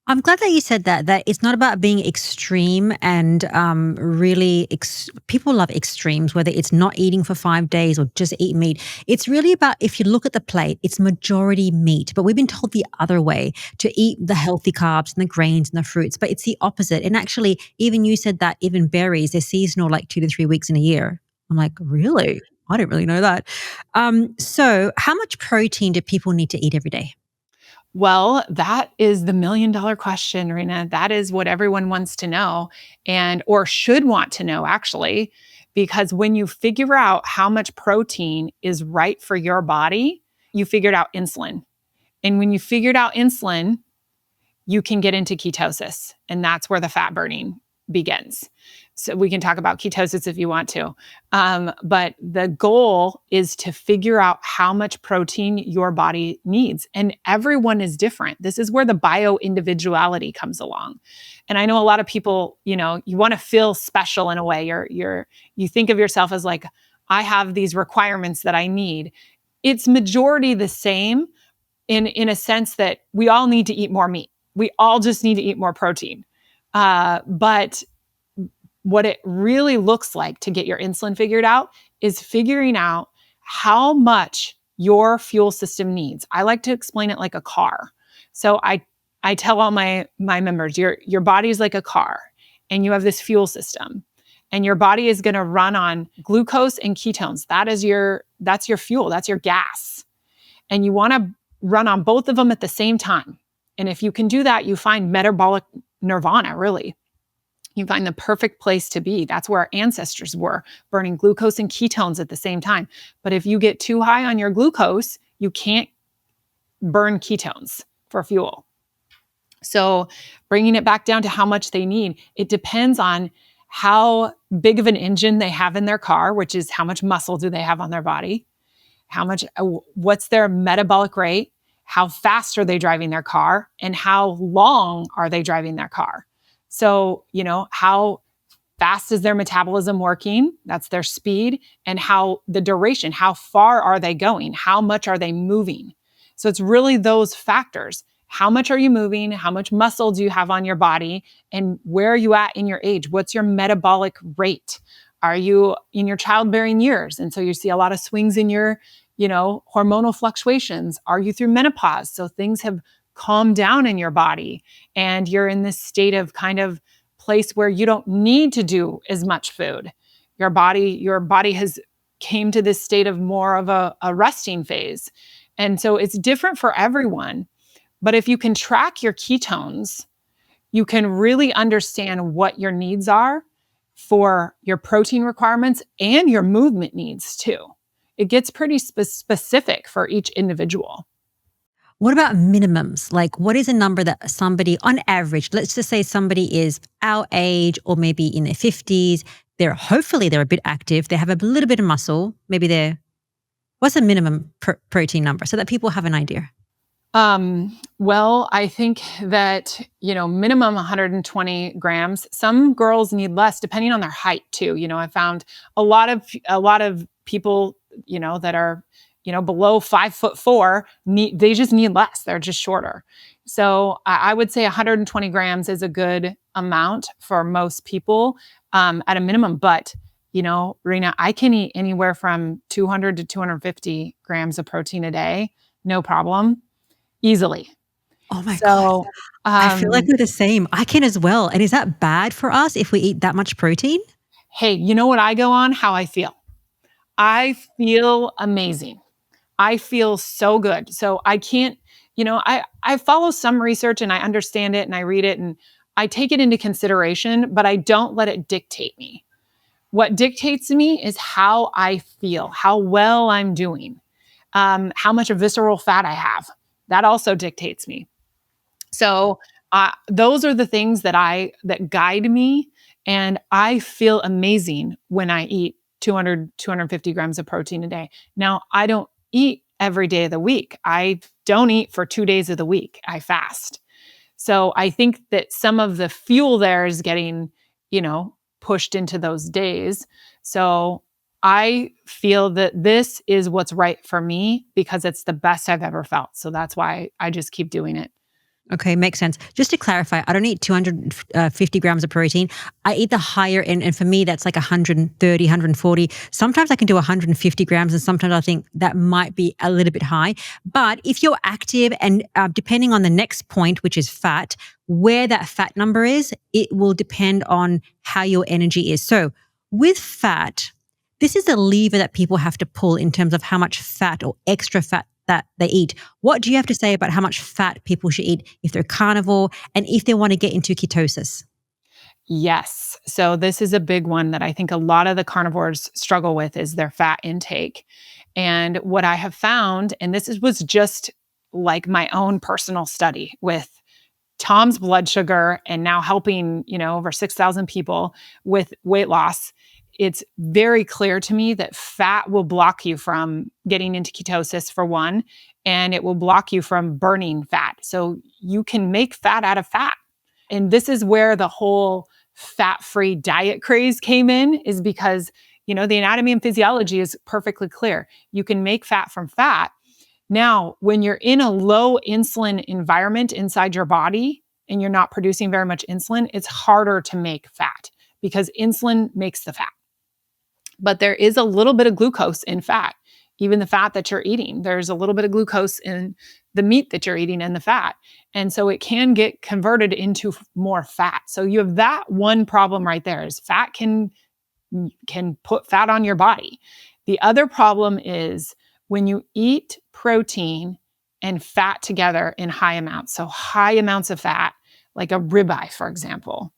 I'm glad that you said that it's not about being extreme and really people love extremes, whether it's not eating for 5 days or just eat meat. It's really about, if you look at the plate, it's majority meat, but we've been told the other way, to eat the healthy carbs and the grains and the fruits, but it's the opposite. And actually, even you said that even berries, they're seasonal, like 2 to 3 weeks in a year. I'm like, really? I didn't really know that. So how much protein do people need to eat every day? Well, that is the $1 million question, Rena. That is what everyone wants to know or should want to know, actually, because when you figure out how much protein is right for your body, you figured out insulin. And when you figured out insulin, you can get into ketosis. And that's where the fat burning begins. So we can talk about ketosis if you want to. But the goal is to figure out how much protein your body needs. And everyone is different. This is where the bio-individuality comes along. And I know a lot of people, you want to feel special in a way. You think of yourself as like, I have these requirements that I need. It's majority the same in a sense that we all need to eat more meat. We all just need to eat more protein. But what it really looks like to get your insulin figured out is figuring out how much your fuel system needs. I like to explain it like a car. So I tell all my members, your body is like a car, and you have this fuel system, and your body is going to run on glucose and ketones. That's your fuel. That's your gas. And you want to run on both of them at the same time. And if you can do that, you find metabolic nirvana, really. You find the perfect place to be. That's where our ancestors were, burning glucose and ketones at the same time. But if you get too high on your glucose, you can't burn ketones for fuel. So bringing it back down to how much they need, it depends on how big of an engine they have in their car, which is how much muscle do they have on their body, what's their metabolic rate, how fast are they driving their car, and how long are they driving their car. So, how fast is their metabolism working? That's their speed. And how the duration, how far are they going? How much are they moving? So it's really those factors. How much are you moving? How much muscle do you have on your body? And where are you at in your age? What's your metabolic rate? Are you in your childbearing years? And so you see a lot of swings in your, hormonal fluctuations. Are you through menopause? So things have calmed down in your body, and you're in this state of kind of place where you don't need to do as much food. Your body has came to this state of more of a resting phase. And so it's different for everyone. But if you can track your ketones, you can really understand what your needs are for your protein requirements and your movement needs too. It gets pretty specific for each individual. What about minimums? Like, what is a number that somebody, on average, let's just say somebody is our age or maybe in their 50s, hopefully they're a bit active, they have a little bit of muscle, what's a minimum protein number so that people have an idea? Well, I think that, minimum 120 grams. Some girls need less depending on their height too. I found a lot of people, that are, below 5'4", they just need less. They're just shorter. So I would say 120 grams is a good amount for most people, at a minimum. But, Rena, I can eat anywhere from 200 to 250 grams of protein a day. No problem. Easily. Oh my God. I feel like we're the same. I can as well. And is that bad for us if we eat that much protein? Hey, you know what I go on? How I feel. I feel amazing. I feel so good. So I can't, I follow some research and I understand it and I read it and I take it into consideration, but I don't let it dictate me. What dictates me is how I feel, how well I'm doing, how much of visceral fat I have. That also dictates me. So those are the things that guide me, and I feel amazing when I eat 200, 250 grams of protein a day. Now, I don't eat every day of the week. I don't eat for 2 days of the week. I fast. So I think that some of the fuel there is getting, pushed into those days. So I feel that this is what's right for me because it's the best I've ever felt. So that's why I just keep doing it. Okay, makes sense. Just to clarify, I don't eat 250 grams of protein. I eat the higher end, and for me, that's like 130, 140. Sometimes I can do 150 grams, and sometimes I think that might be a little bit high. But if you're active, and depending on the next point, which is fat, where that fat number is, it will depend on how your energy is. So with fat, this is a lever that people have to pull in terms of how much fat or extra fat that they eat. What do you have to say about how much fat people should eat if they're carnivore and if they want to get into ketosis? Yes. So this is a big one that I think a lot of the carnivores struggle with is their fat intake. And what I have found, and was just like my own personal study with Tom's blood sugar and now helping, over 6,000 people with weight loss, it's very clear to me that fat will block you from getting into ketosis, for one, and it will block you from burning fat. So you can make fat out of fat. And this is where the whole fat-free diet craze came in, is because, the anatomy and physiology is perfectly clear. You can make fat from fat. Now, when you're in a low insulin environment inside your body and you're not producing very much insulin, it's harder to make fat because insulin makes the fat. But there is a little bit of glucose in fat, even the fat that you're eating. There's a little bit of glucose in the meat that you're eating and the fat. And so it can get converted into more fat. So you have that one problem right there, is fat can put fat on your body. The other problem is when you eat protein and fat together in high amounts. So high amounts of fat, like a ribeye, for example,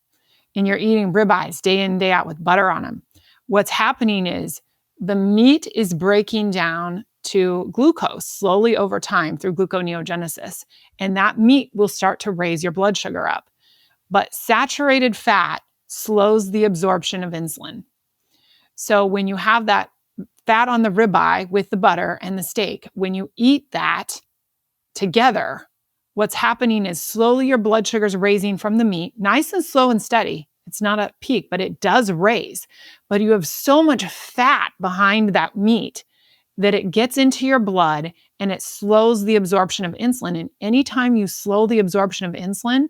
and you're eating ribeyes day in, day out with butter on them. What's happening is the meat is breaking down to glucose slowly over time through gluconeogenesis. And that meat will start to raise your blood sugar up. But saturated fat slows the absorption of insulin. So when you have that fat on the ribeye with the butter and the steak, when you eat that together, what's happening is slowly your blood sugar is raising from the meat, nice and slow and steady. It's not a peak, but it does raise. But you have so much fat behind that meat that it gets into your blood and it slows the absorption of insulin. And anytime you slow the absorption of insulin,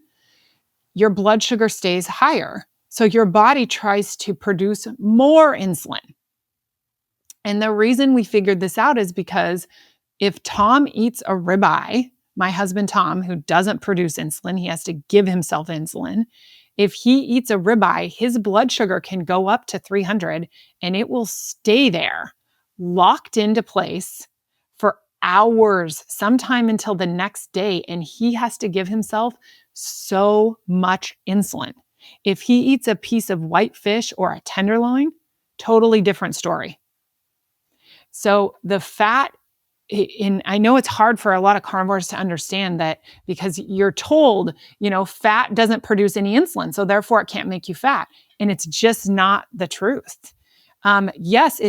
your blood sugar stays higher. So your body tries to produce more insulin. And the reason we figured this out is because if Tom eats a ribeye, my husband Tom, who doesn't produce insulin, he has to give himself insulin. If he eats a ribeye, his blood sugar can go up to 300 and it will stay there, locked into place for hours, sometime until the next day. And he has to give himself so much insulin. If he eats a piece of white fish or a tenderloin, totally different story. So the fat, I know it's hard for a lot of carnivores to understand that, because you're told, fat doesn't produce any insulin, so therefore it can't make you fat. And it's just not the truth. Yes,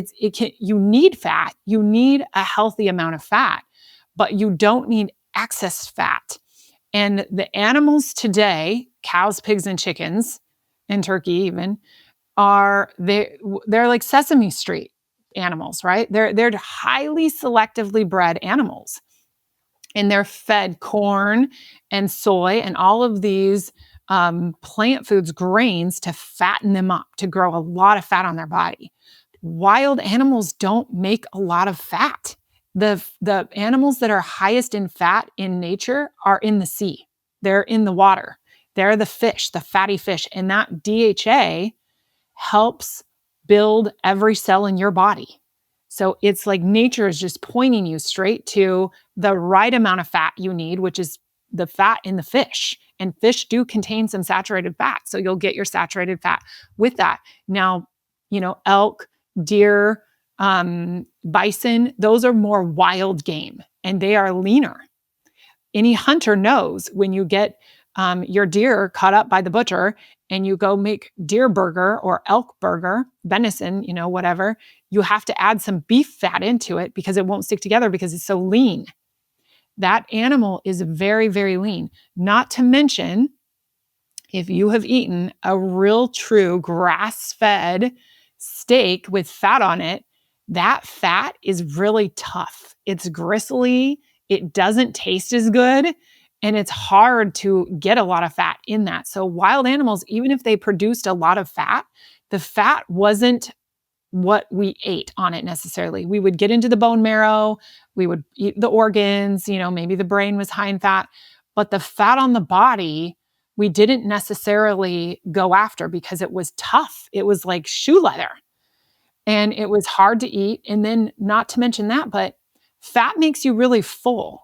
you need fat. You need a healthy amount of fat, but you don't need excess fat. And the animals today, cows, pigs, and chickens, and turkey even, they're like Sesame Street animals, right? They're highly selectively bred animals. And they're fed corn and soy and all of these plant foods, grains, to fatten them up, to grow a lot of fat on their body. Wild animals don't make a lot of fat. The animals that are highest in fat in nature are in the sea. They're in the water. They're the fish, the fatty fish. And that DHA helps build every cell in your body. So it's like nature is just pointing you straight to the right amount of fat you need, which is the fat in the fish. And fish do contain some saturated fat. So you'll get your saturated fat with that. Now, elk, deer, bison, those are more wild game and they are leaner. Any hunter knows when you get your deer cut up by the butcher and you go make deer burger or elk burger, venison, whatever, you have to add some beef fat into it because it won't stick together because it's so lean. That animal is very, very lean. Not to mention, if you have eaten a real true grass-fed steak with fat on it, that fat is really tough. It's gristly. It doesn't taste as good. And it's hard to get a lot of fat in that. So wild animals, even if they produced a lot of fat, the fat wasn't what we ate on it necessarily. We would get into the bone marrow, we would eat the organs, maybe the brain was high in fat, but the fat on the body, we didn't necessarily go after because it was tough. It was like shoe leather and it was hard to eat. And then not to mention that, but fat makes you really full.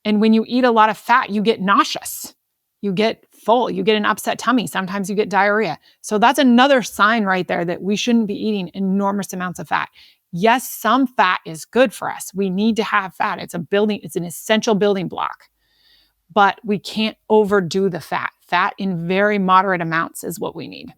And when you eat a lot of fat, you get nauseous, you get full, you get an upset tummy. Sometimes you get diarrhea. So that's another sign right there that we shouldn't be eating enormous amounts of fat. Yes, some fat is good for us. We need to have fat. It's an essential building block. but we can't overdo the fat. Fat in very moderate amounts is what we need.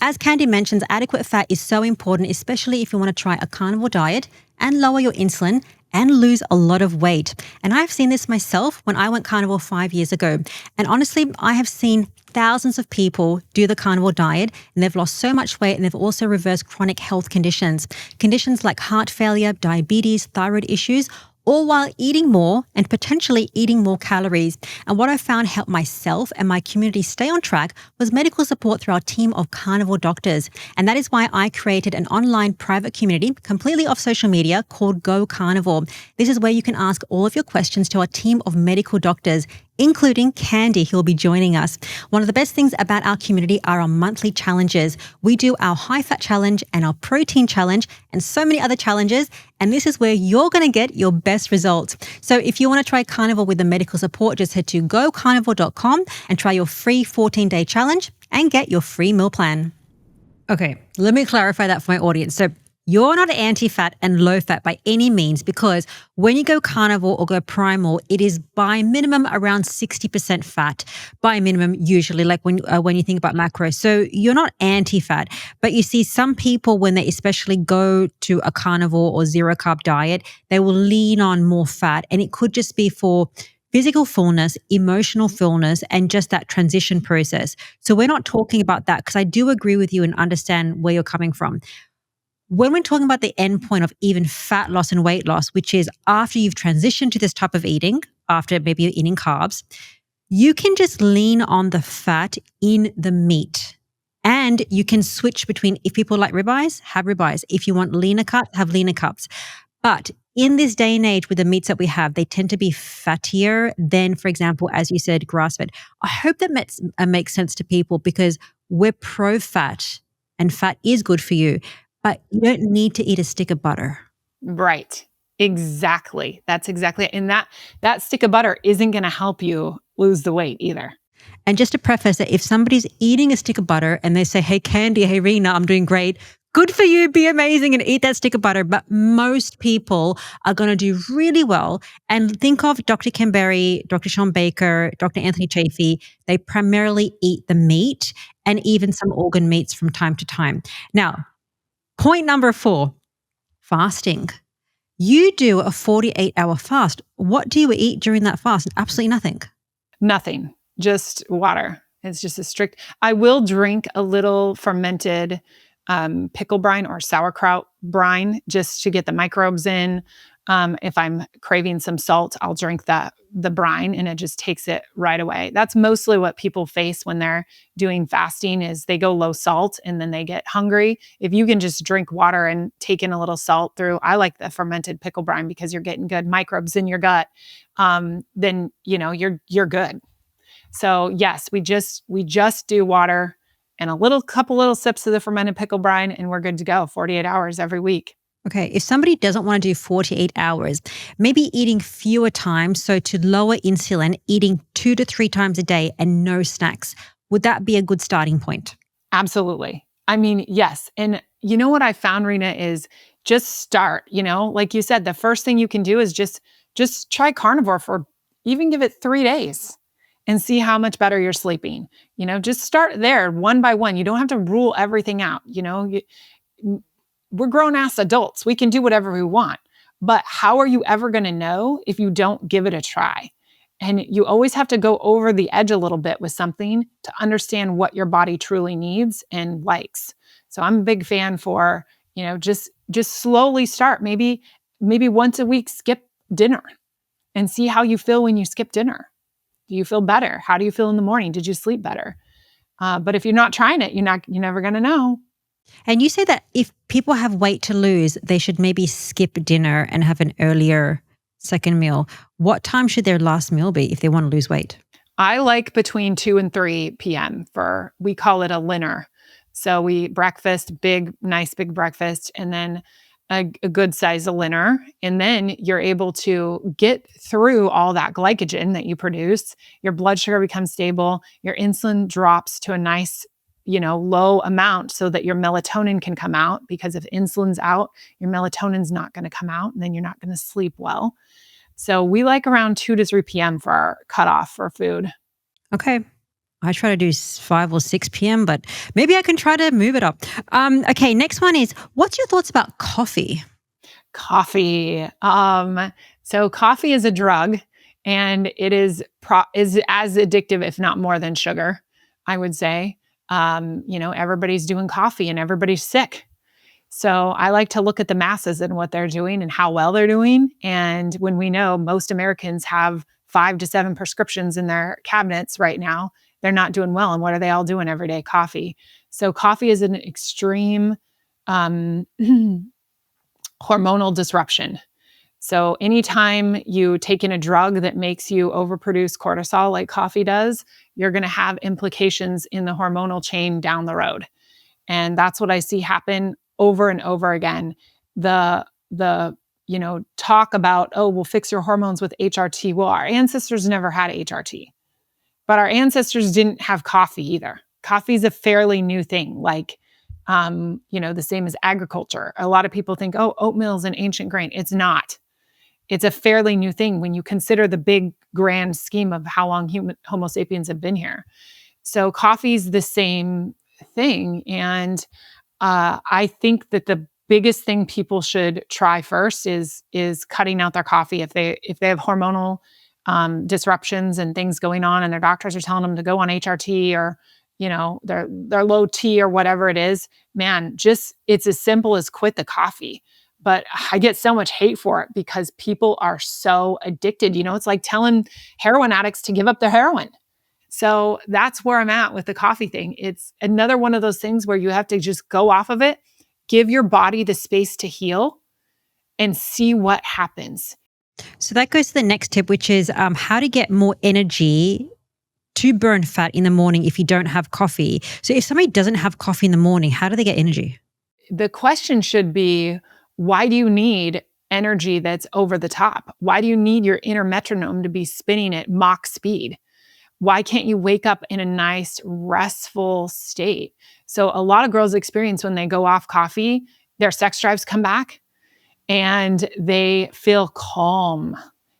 As Candi mentions, adequate fat is so important, especially if you want to try a carnivore diet and lower your insulin and lose a lot of weight. And I've seen this myself when I went carnivore 5 years ago. And honestly, I have seen thousands of people do the carnivore diet and they've lost so much weight, and they've also reversed chronic health conditions. Conditions like heart failure, diabetes, thyroid issues, all while eating more and potentially eating more calories. And what I found helped myself and my community stay on track was medical support through our team of carnivore doctors. And that is why I created an online private community completely off social media called Go Carnivore. This is where you can ask all of your questions to our team of medical doctors, including Candi, who'll be joining us. One of the best things about our community are our monthly challenges. We do our high fat challenge and our protein challenge and so many other challenges. And this is where you're going to get your best results. So if you want to try carnivore with the medical support, just head to gocarnivore.com and try your free 14-day challenge and get your free meal plan. Okay, let me clarify that for my audience. So you're not anti-fat and low-fat by any means, because when you go carnivore or go primal, it is by minimum around 60% fat, by minimum usually, like when you think about macros. So you're not anti-fat, but you see some people, when they especially go to a carnivore or zero-carb diet, they will lean on more fat, and it could just be for physical fullness, emotional fullness, and just that transition process. So we're not talking about that, because I do agree with you and understand where you're coming from. When we're talking about the end point of even fat loss and weight loss, which is after you've transitioned to this type of eating, after maybe you're eating carbs, you can just lean on the fat in the meat. And you can switch between, if people like ribeyes, have ribeyes. If you want leaner cuts, have leaner cuts. But in this day and age with the meats that we have, they tend to be fattier than, for example, as you said, grass-fed. I hope that makes sense to people, because we're pro-fat and fat is good for you. But you don't need to eat a stick of butter. Right. Exactly. That's exactly it. And that stick of butter isn't going to help you lose the weight either. And just to preface it, if somebody's eating a stick of butter and they say, hey, Candi, hey, Rena, I'm doing great. Good for you. Be amazing and eat that stick of butter. But most people are going to do really well. And think of Dr. Ken Berry, Dr. Sean Baker, Dr. Anthony Chafee. They primarily eat the meat and even some organ meats from time to time. Now, point number 4, fasting. You do a 48-hour fast. What do you eat during that fast? Absolutely nothing. Nothing. Just water. It's just a strict. I will drink a little fermented pickle brine or sauerkraut brine just to get the microbes in. If I'm craving some salt, I'll drink the brine, and it just takes it right away. That's mostly what people face when they're doing fasting, is they go low salt and then they get hungry. If you can just drink water and take in a little salt through, I like the fermented pickle brine because you're getting good microbes in your gut. Then you're good. So yes, we just do water and couple little sips of the fermented pickle brine, and we're good to go. 48 hours every week. Okay, if somebody doesn't want to do 48 hours, maybe eating fewer times, so to lower insulin, eating 2 to 3 times a day and no snacks, would that be a good starting point? Absolutely. I mean, yes. And you know what I found, Rena, is just start, like you said, the first thing you can do is just try carnivore for, even give it 3 days and see how much better you're sleeping. Just start there one by one. You don't have to rule everything out. We're grown-ass adults. We can do whatever we want. But how are you ever going to know if you don't give it a try? And you always have to go over the edge a little bit with something to understand what your body truly needs and likes. So I'm a big fan for, just slowly start. Maybe once a week, skip dinner and see how you feel when you skip dinner. Do you feel better? How do you feel in the morning? Did you sleep better? But if you're not trying it, you're never going to know. And you say that if people have weight to lose, they should maybe skip dinner and have an earlier second meal. What time should their last meal be if they want to lose weight? I like between 2 and 3 p.m. we call it a dinner. So we breakfast, nice big breakfast, and then a good size of dinner. And then you're able to get through all that glycogen that you produce. Your blood sugar becomes stable. Your insulin drops to a nice low amount so that your melatonin can come out, because if insulin's out, your melatonin's not going to come out, and then you're not going to sleep well. So we like around 2 to 3 p.m. for our cutoff for food. Okay. I try to do 5 or 6 p.m., but maybe I can try to move it up. Okay, next one is, what's your thoughts about coffee? Coffee. So coffee is a drug, and it is as addictive, if not more than sugar, I would say. Everybody's doing coffee and everybody's sick. So I like to look at the masses and what they're doing and how well they're doing. And when we know most Americans have 5 to 7 prescriptions in their cabinets right now, they're not doing well. And what are they all doing every day? Coffee. So coffee is an extreme hormonal disruption. So anytime you take in a drug that makes you overproduce cortisol like coffee does, you're going to have implications in the hormonal chain down the road. And that's what I see happen over and over again. The talk about, oh, we'll fix your hormones with HRT. Well, our ancestors never had HRT, but our ancestors didn't have coffee either. Coffee is a fairly new thing, like, the same as agriculture. A lot of people think, oh, oatmeal is an ancient grain. It's not. It's a fairly new thing when you consider the big grand scheme of how long Homo sapiens have been here. So coffee is the same thing. And I think that the biggest thing people should try first is cutting out their coffee. If they have hormonal disruptions and things going on and their doctors are telling them to go on HRT or their low T or whatever it is, man, it's as simple as quit the coffee. But I get so much hate for it because people are so addicted. It's like telling heroin addicts to give up their heroin. So that's where I'm at with the coffee thing. It's another one of those things where you have to just go off of it, give your body the space to heal, and see what happens. So that goes to the next tip, which is how to get more energy to burn fat in the morning if you don't have coffee. So if somebody doesn't have coffee in the morning, how do they get energy? The question should be, why do you need energy that's over the top? Why do you need your inner metronome to be spinning at Mach speed? Why can't you wake up in a nice, restful state? So a lot of girls experience when they go off coffee, their sex drives come back and they feel calm.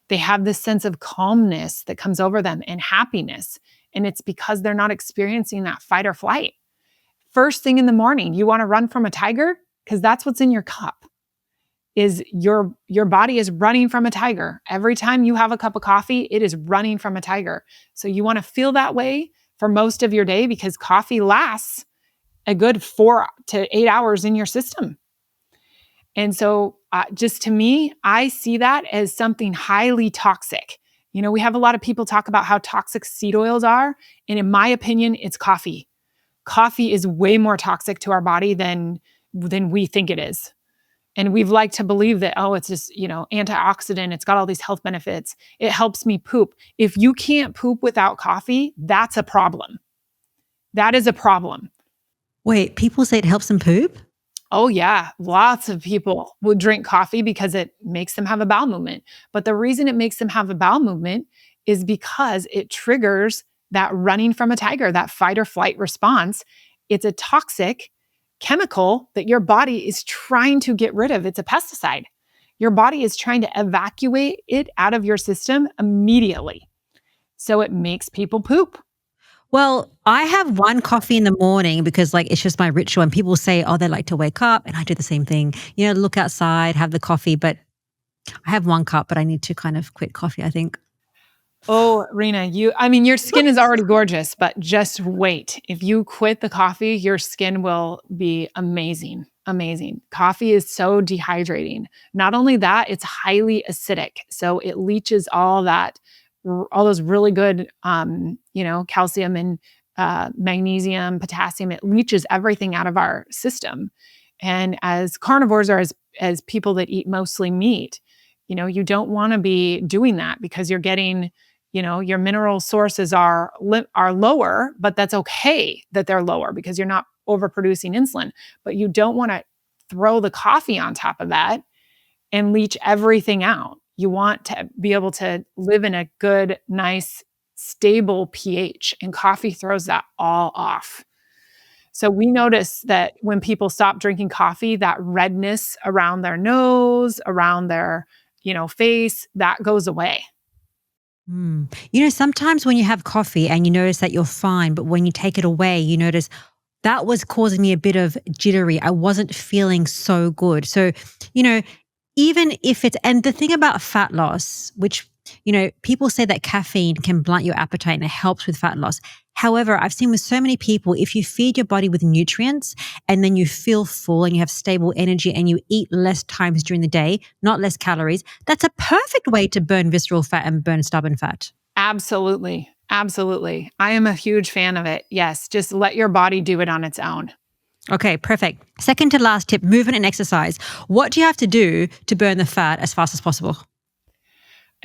They have this sense of calmness that comes over them and happiness. And it's because they're not experiencing that fight or flight. First thing in the morning, you want to run from a tiger? Because that's what's in your cup. Is your body is running from a tiger. Every time you have a cup of coffee, it is running from a tiger. So you want to feel that way for most of your day because coffee lasts a good 4 to 8 hours in your system. And so just to me, I see that as something highly toxic. We have a lot of people talk about how toxic seed oils are. And in my opinion, it's coffee. Coffee is way more toxic to our body than we think it is. And we've liked to believe that, oh, it's just, antioxidant. It's got all these health benefits. It helps me poop. If you can't poop without coffee, that's a problem. That is a problem. Wait, people say it helps them poop? Oh yeah. Lots of people will drink coffee because it makes them have a bowel movement. But the reason it makes them have a bowel movement is because it triggers that running from a tiger, that fight or flight response. It's a toxic chemical that your body is trying to get rid of. It's a pesticide. Your body is trying to evacuate it out of your system immediately. So it makes people poop. Well, I have one coffee in the morning because it's just my ritual. And people say, oh, they like to wake up. And I do the same thing, look outside, have the coffee. But I have one cup, but I need to kind of quit coffee, I think. Oh, Rena, your skin is already gorgeous, but just wait. If you quit the coffee, your skin will be amazing. Amazing. Coffee is so dehydrating. Not only that, it's highly acidic. So it leaches all those really good, calcium and magnesium, potassium. It leaches everything out of our system. And as carnivores or as people that eat mostly meat, you don't want to be doing that because you're getting, your mineral sources are lower, but that's okay that they're lower because you're not overproducing insulin. But you don't want to throw the coffee on top of that and leach everything out. You want to be able to live in a good, nice, stable pH, and coffee throws that all off. So we notice that when people stop drinking coffee, that redness around their nose, around their face, that goes away. Sometimes when you have coffee and you notice that you're fine, but when you take it away, you notice that was causing me a bit of jittery. I wasn't feeling so good. So, even if and the thing about fat loss, which, people say that caffeine can blunt your appetite and it helps with fat loss. However, I've seen with so many people, if you feed your body with nutrients and then you feel full and you have stable energy and you eat less times during the day, not less calories, that's a perfect way to burn visceral fat and burn stubborn fat. Absolutely. Absolutely. I am a huge fan of it. Yes. Just let your body do it on its own. Okay, perfect. Second to last tip, movement and exercise. What do you have to do to burn the fat as fast as possible?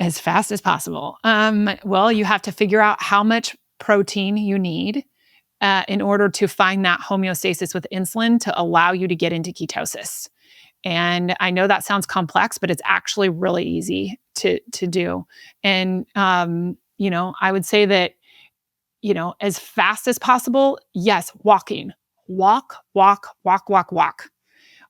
As fast as possible. Well, you have to figure out how much protein you need in order to find that homeostasis with insulin to allow you to get into ketosis. And I know that sounds complex, but it's actually really easy to do. And, I would say that, as fast as possible, yes, walking. Walk.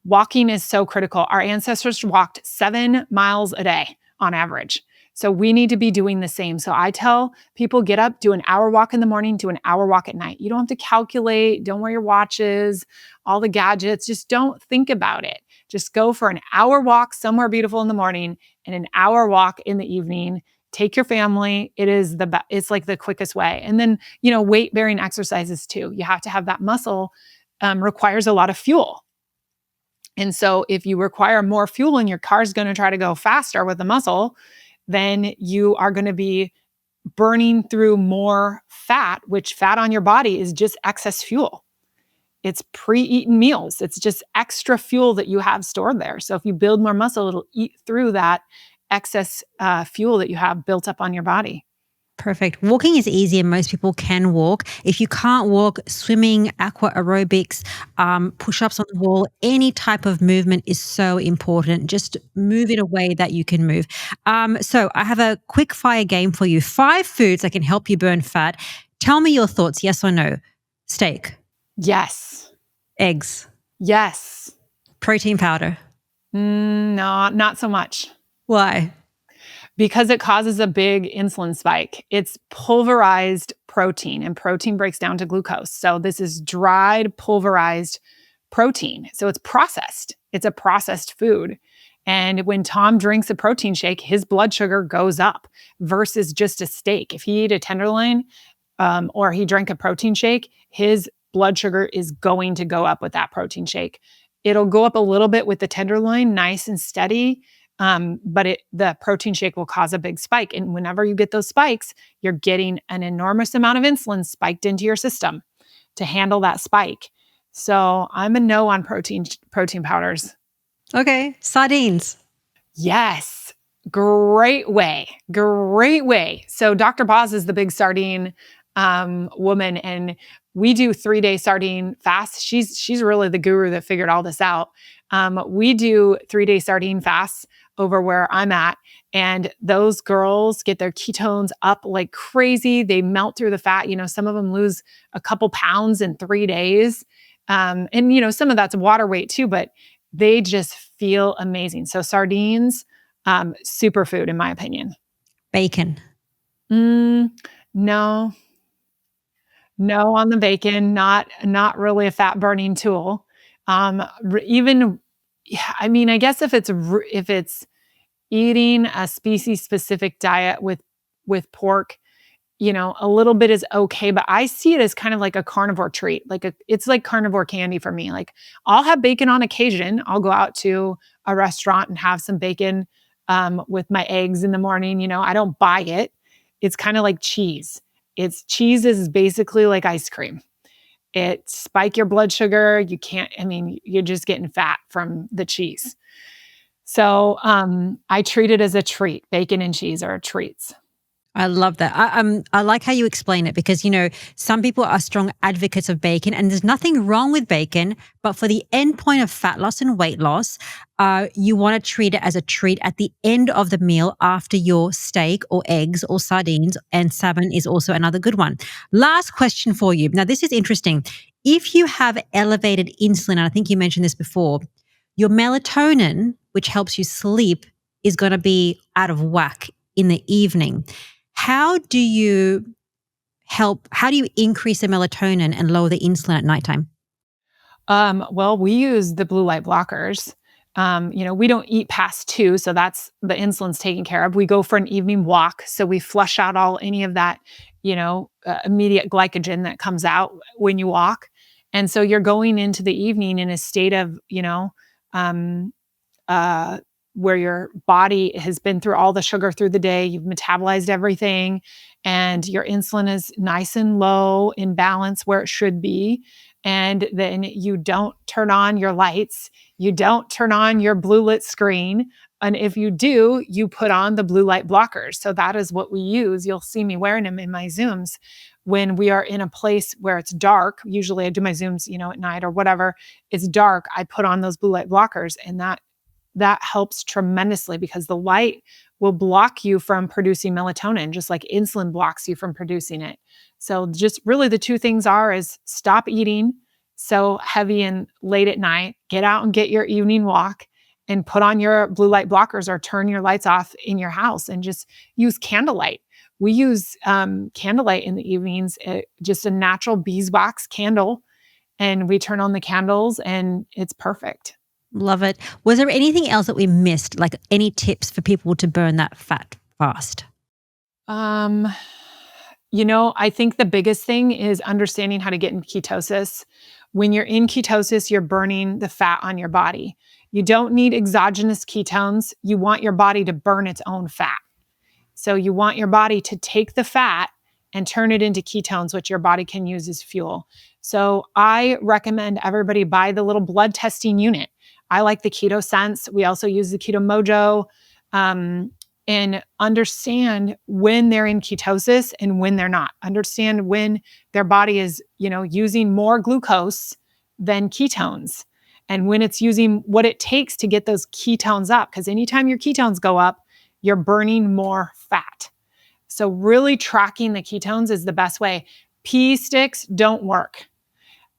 Walking is so critical. Our ancestors walked 7 miles a day on average. So we need to be doing the same. So I tell people, get up, do an hour walk in the morning, do an hour walk at night. You don't have to calculate, don't wear your watches, all the gadgets. Just don't think about it. Just go for an hour walk somewhere beautiful in the morning and an hour walk in the evening. Take your family. It's like the quickest way. And then, weight bearing exercises too. You have to have that muscle, requires a lot of fuel. And so if you require more fuel and your car's going to try to go faster with the muscle, then you are going to be burning through more fat, which fat on your body is just excess fuel. It's pre-eaten meals. It's just extra fuel that you have stored there. So if you build more muscle, it'll eat through that excess fuel that you have built up on your body. Perfect. Walking is easy and most people can walk. If you can't walk, swimming, aqua aerobics, push-ups on the wall, any type of movement is so important. Just move in a way that you can move. So I have a quick fire game for you. 5 foods that can help you burn fat. Tell me your thoughts, yes or no. Steak. Yes. Eggs. Yes. Protein powder. No, not so much. Why? Because it causes a big insulin spike. It's pulverized protein, and protein breaks down to glucose. So this is dried, pulverized protein. So it's processed. It's a processed food. And when Tom drinks a protein shake, his blood sugar goes up versus just a steak. If he ate a tenderloin or he drank a protein shake, his blood sugar is going to go up with that protein shake. It'll go up a little bit with the tenderloin, nice and steady. But the protein shake will cause a big spike. And whenever you get those spikes, you're getting an enormous amount of insulin spiked into your system to handle that spike. So I'm a no on protein powders. Okay. Sardines. Yes. Great way. So Dr. Boz is the big sardine woman, and we do 3-day sardine fasts. She's really the guru that figured all this out. We do 3-day sardine fasts over where I'm at. And those girls get their ketones up like crazy. They melt through the fat. Some of them lose a couple pounds in 3 days. And some of that's water weight too, but they just feel amazing. So sardines, superfood in my opinion. Bacon. No on the bacon, not really a fat burning tool. I guess if it's eating a species specific diet with pork, a little bit is okay, but I see it as kind of like a carnivore treat. It's like carnivore candy for me. Like I'll have bacon on occasion. I'll go out to a restaurant and have some bacon with my eggs in the morning. I don't buy it. It's kind of like cheese. Cheese is basically like ice cream. It spike your blood sugar. You're just getting fat from the cheese. So I treat it as a treat. Bacon and cheese are treats. I love that. I like how you explain it because, some people are strong advocates of bacon and there's nothing wrong with bacon, but for the end point of fat loss and weight loss, you want to treat it as a treat at the end of the meal after your steak or eggs or sardines, and salmon is also another good one. Last question for you. Now, this is interesting. If you have elevated insulin, and I think you mentioned this before, your melatonin, which helps you sleep, is going to be out of whack in the evening. How do you increase the melatonin and lower the insulin at nighttime? Well, we use the blue light blockers. We don't eat past 2, so that's the insulin's taken care of. We go for an evening walk, so we flush out any of that, immediate glycogen that comes out when you walk. And so you're going into the evening in a state of, um, uh, where your body has been through all the sugar through the day, you've metabolized everything, and your insulin is nice and low in balance where it should be. And then you don't turn on your lights, you don't turn on your blue lit screen. And if you do, you put on the blue light blockers. So that is what we use. You'll see me wearing them in my Zooms when we are in a place where it's dark. Usually I do my Zooms, at night or whatever. It's dark. I put on those blue light blockers, and that helps tremendously because the light will block you from producing melatonin, just like insulin blocks you from producing it. So just really the two things is stop eating so heavy and late at night, get out and get your evening walk, and put on your blue light blockers or turn your lights off in your house and just use candlelight. We use candlelight in the evenings, just a natural beeswax candle, and we turn on the candles and it's perfect. Love it. Was there anything else that we missed, like any tips for people to burn that fat fast? I think the biggest thing is understanding how to get in ketosis. When you're in ketosis, you're burning the fat on your body. You don't need exogenous ketones. You want your body to burn its own fat. So you want your body to take the fat and turn it into ketones, which your body can use as fuel. So I recommend everybody buy the little blood testing unit. I like the Keto Sense. We also use the Keto Mojo, and understand when they're in ketosis and when they're not. Understand when their body is, using more glucose than ketones, and when it's using what it takes to get those ketones up. Because anytime your ketones go up, you're burning more fat. So really tracking the ketones is the best way. Pee sticks don't work.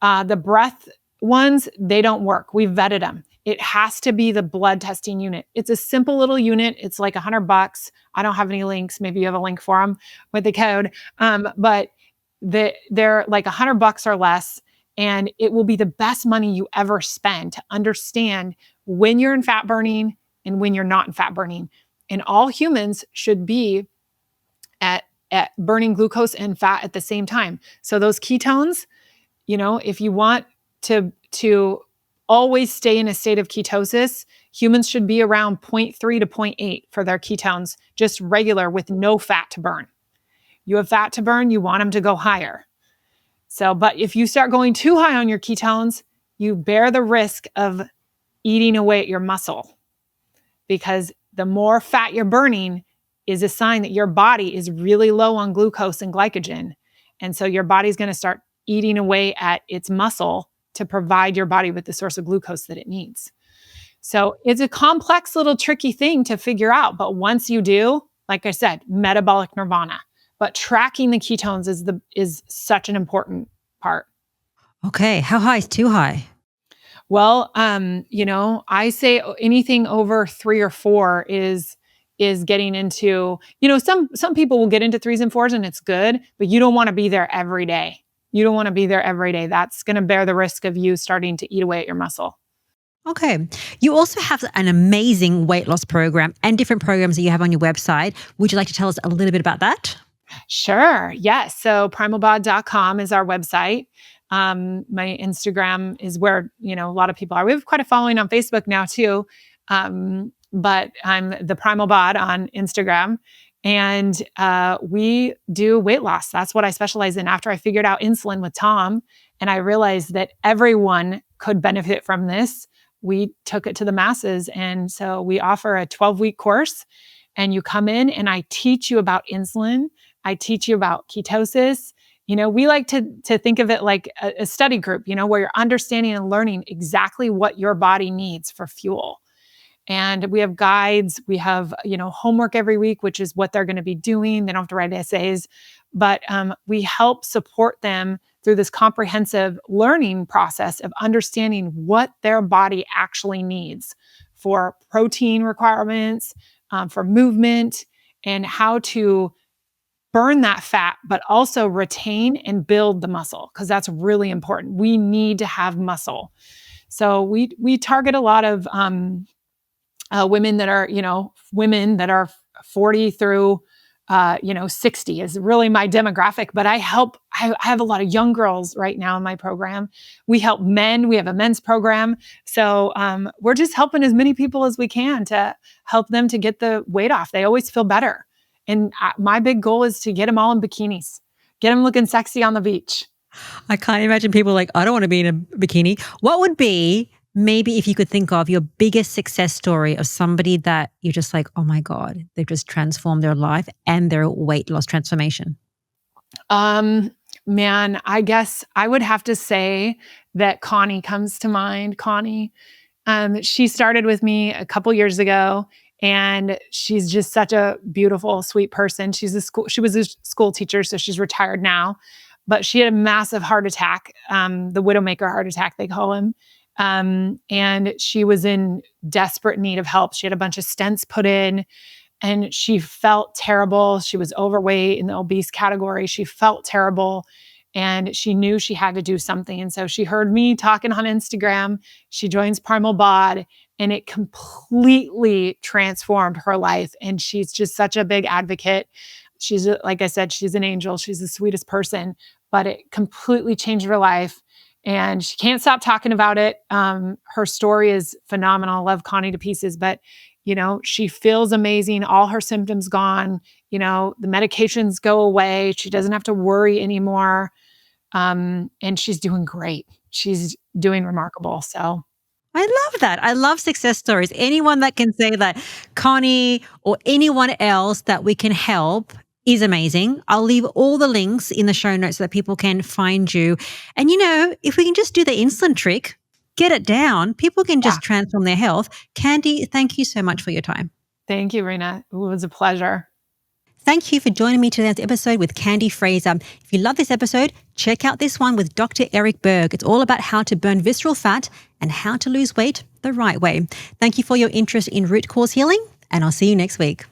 The breath ones, they don't work. We vetted them. It has to be the blood testing unit. It's a simple little unit. It's like $100. I don't have any links. Maybe you have a link for them with the code. But they're like $100 or less, and it will be the best money you ever spend to understand when you're in fat burning and when you're not in fat burning. And all humans should be at burning glucose and fat at the same time. So those ketones, if you want to always stay in a state of ketosis, humans should be around 0.3 to 0.8 for their ketones, just regular with no fat to burn. You have fat to burn, you want them to go higher. So, but if you start going too high on your ketones, you bear the risk of eating away at your muscle, because the more fat you're burning is a sign that your body is really low on glucose and glycogen. And so your body's going to start eating away at its muscle to provide your body with the source of glucose that it needs. So it's a complex little tricky thing to figure out. But once you do, like I said, metabolic nirvana. But tracking the ketones is such an important part. Okay. How high is too high? Well, I say anything over 3 or 4 is getting into, some people will get into 3s and 4s and it's good, but you don't want to be there every day. You don't want to be there every day. That's going to bear the risk of you starting to eat away at your muscle. Okay. You also have an amazing weight loss program and different programs that you have on your website. Would you like to tell us a little bit about that? Sure. Yes. So primalbod.com is our website. My Instagram is where, a lot of people are. We have quite a following on Facebook now too. But I'm the Primal Bod on Instagram. And we do weight loss. That's what I specialize in. After I figured out insulin with Tom, and I realized that everyone could benefit from this, we took it to the masses. And so we offer a 12-week course, and you come in and I teach you about insulin. I teach you about ketosis. We like to think of it like a study group, where you're understanding and learning exactly what your body needs for fuel. And we have guides, we have, homework every week, which is what they're going to be doing. They don't have to write essays, but we help support them through this comprehensive learning process of understanding what their body actually needs for protein requirements, for movement, and how to burn that fat, but also retain and build the muscle, because that's really important. We need to have muscle. So we target a lot of women that are 40 through 60 is really my demographic. But I have a lot of young girls right now in my program. We help men. We have a men's program. So we're just helping as many people as we can to help them to get the weight off. They always feel better. And my big goal is to get them all in bikinis, get them looking sexy on the beach. I can't imagine people like, I don't want to be in a bikini. What would be, maybe if you could think of, your biggest success story of somebody that you're just like, oh my God, they've just transformed their life and their weight loss transformation? Man, I guess I would have to say that Connie comes to mind. Connie, she started with me a couple years ago, and she's just such a beautiful, sweet person. She was a school teacher, so she's retired now, but she had a massive heart attack, the Widowmaker heart attack, they call him. And she was in desperate need of help. She had a bunch of stents put in, and she felt terrible. She was overweight in the obese category. She felt terrible, and she knew she had to do something. And so she heard me talking on Instagram. She joins Primal Bod, and it completely transformed her life. And she's just such a big advocate. Like I said, she's an angel. She's the sweetest person, but it completely changed her life. And she can't stop talking about it. Her story is phenomenal. I love Connie to pieces, but she feels amazing. All her symptoms gone. The medications go away. She doesn't have to worry anymore. And she's doing great. She's doing remarkable. So I love that. I love success stories. Anyone that can say that, Connie or anyone else that we can help, is amazing. I'll leave all the links in the show notes so that people can find you. And if we can just do the insulin trick, get it down, people can just transform their health. Candi, thank you so much for your time. Thank you, Rena. It was a pleasure. Thank you for joining me today's episode with Candi Frazier. If you love this episode, check out this one with Dr. Eric Berg. It's all about how to burn visceral fat and how to lose weight the right way. Thank you for your interest in root cause healing, and I'll see you next week.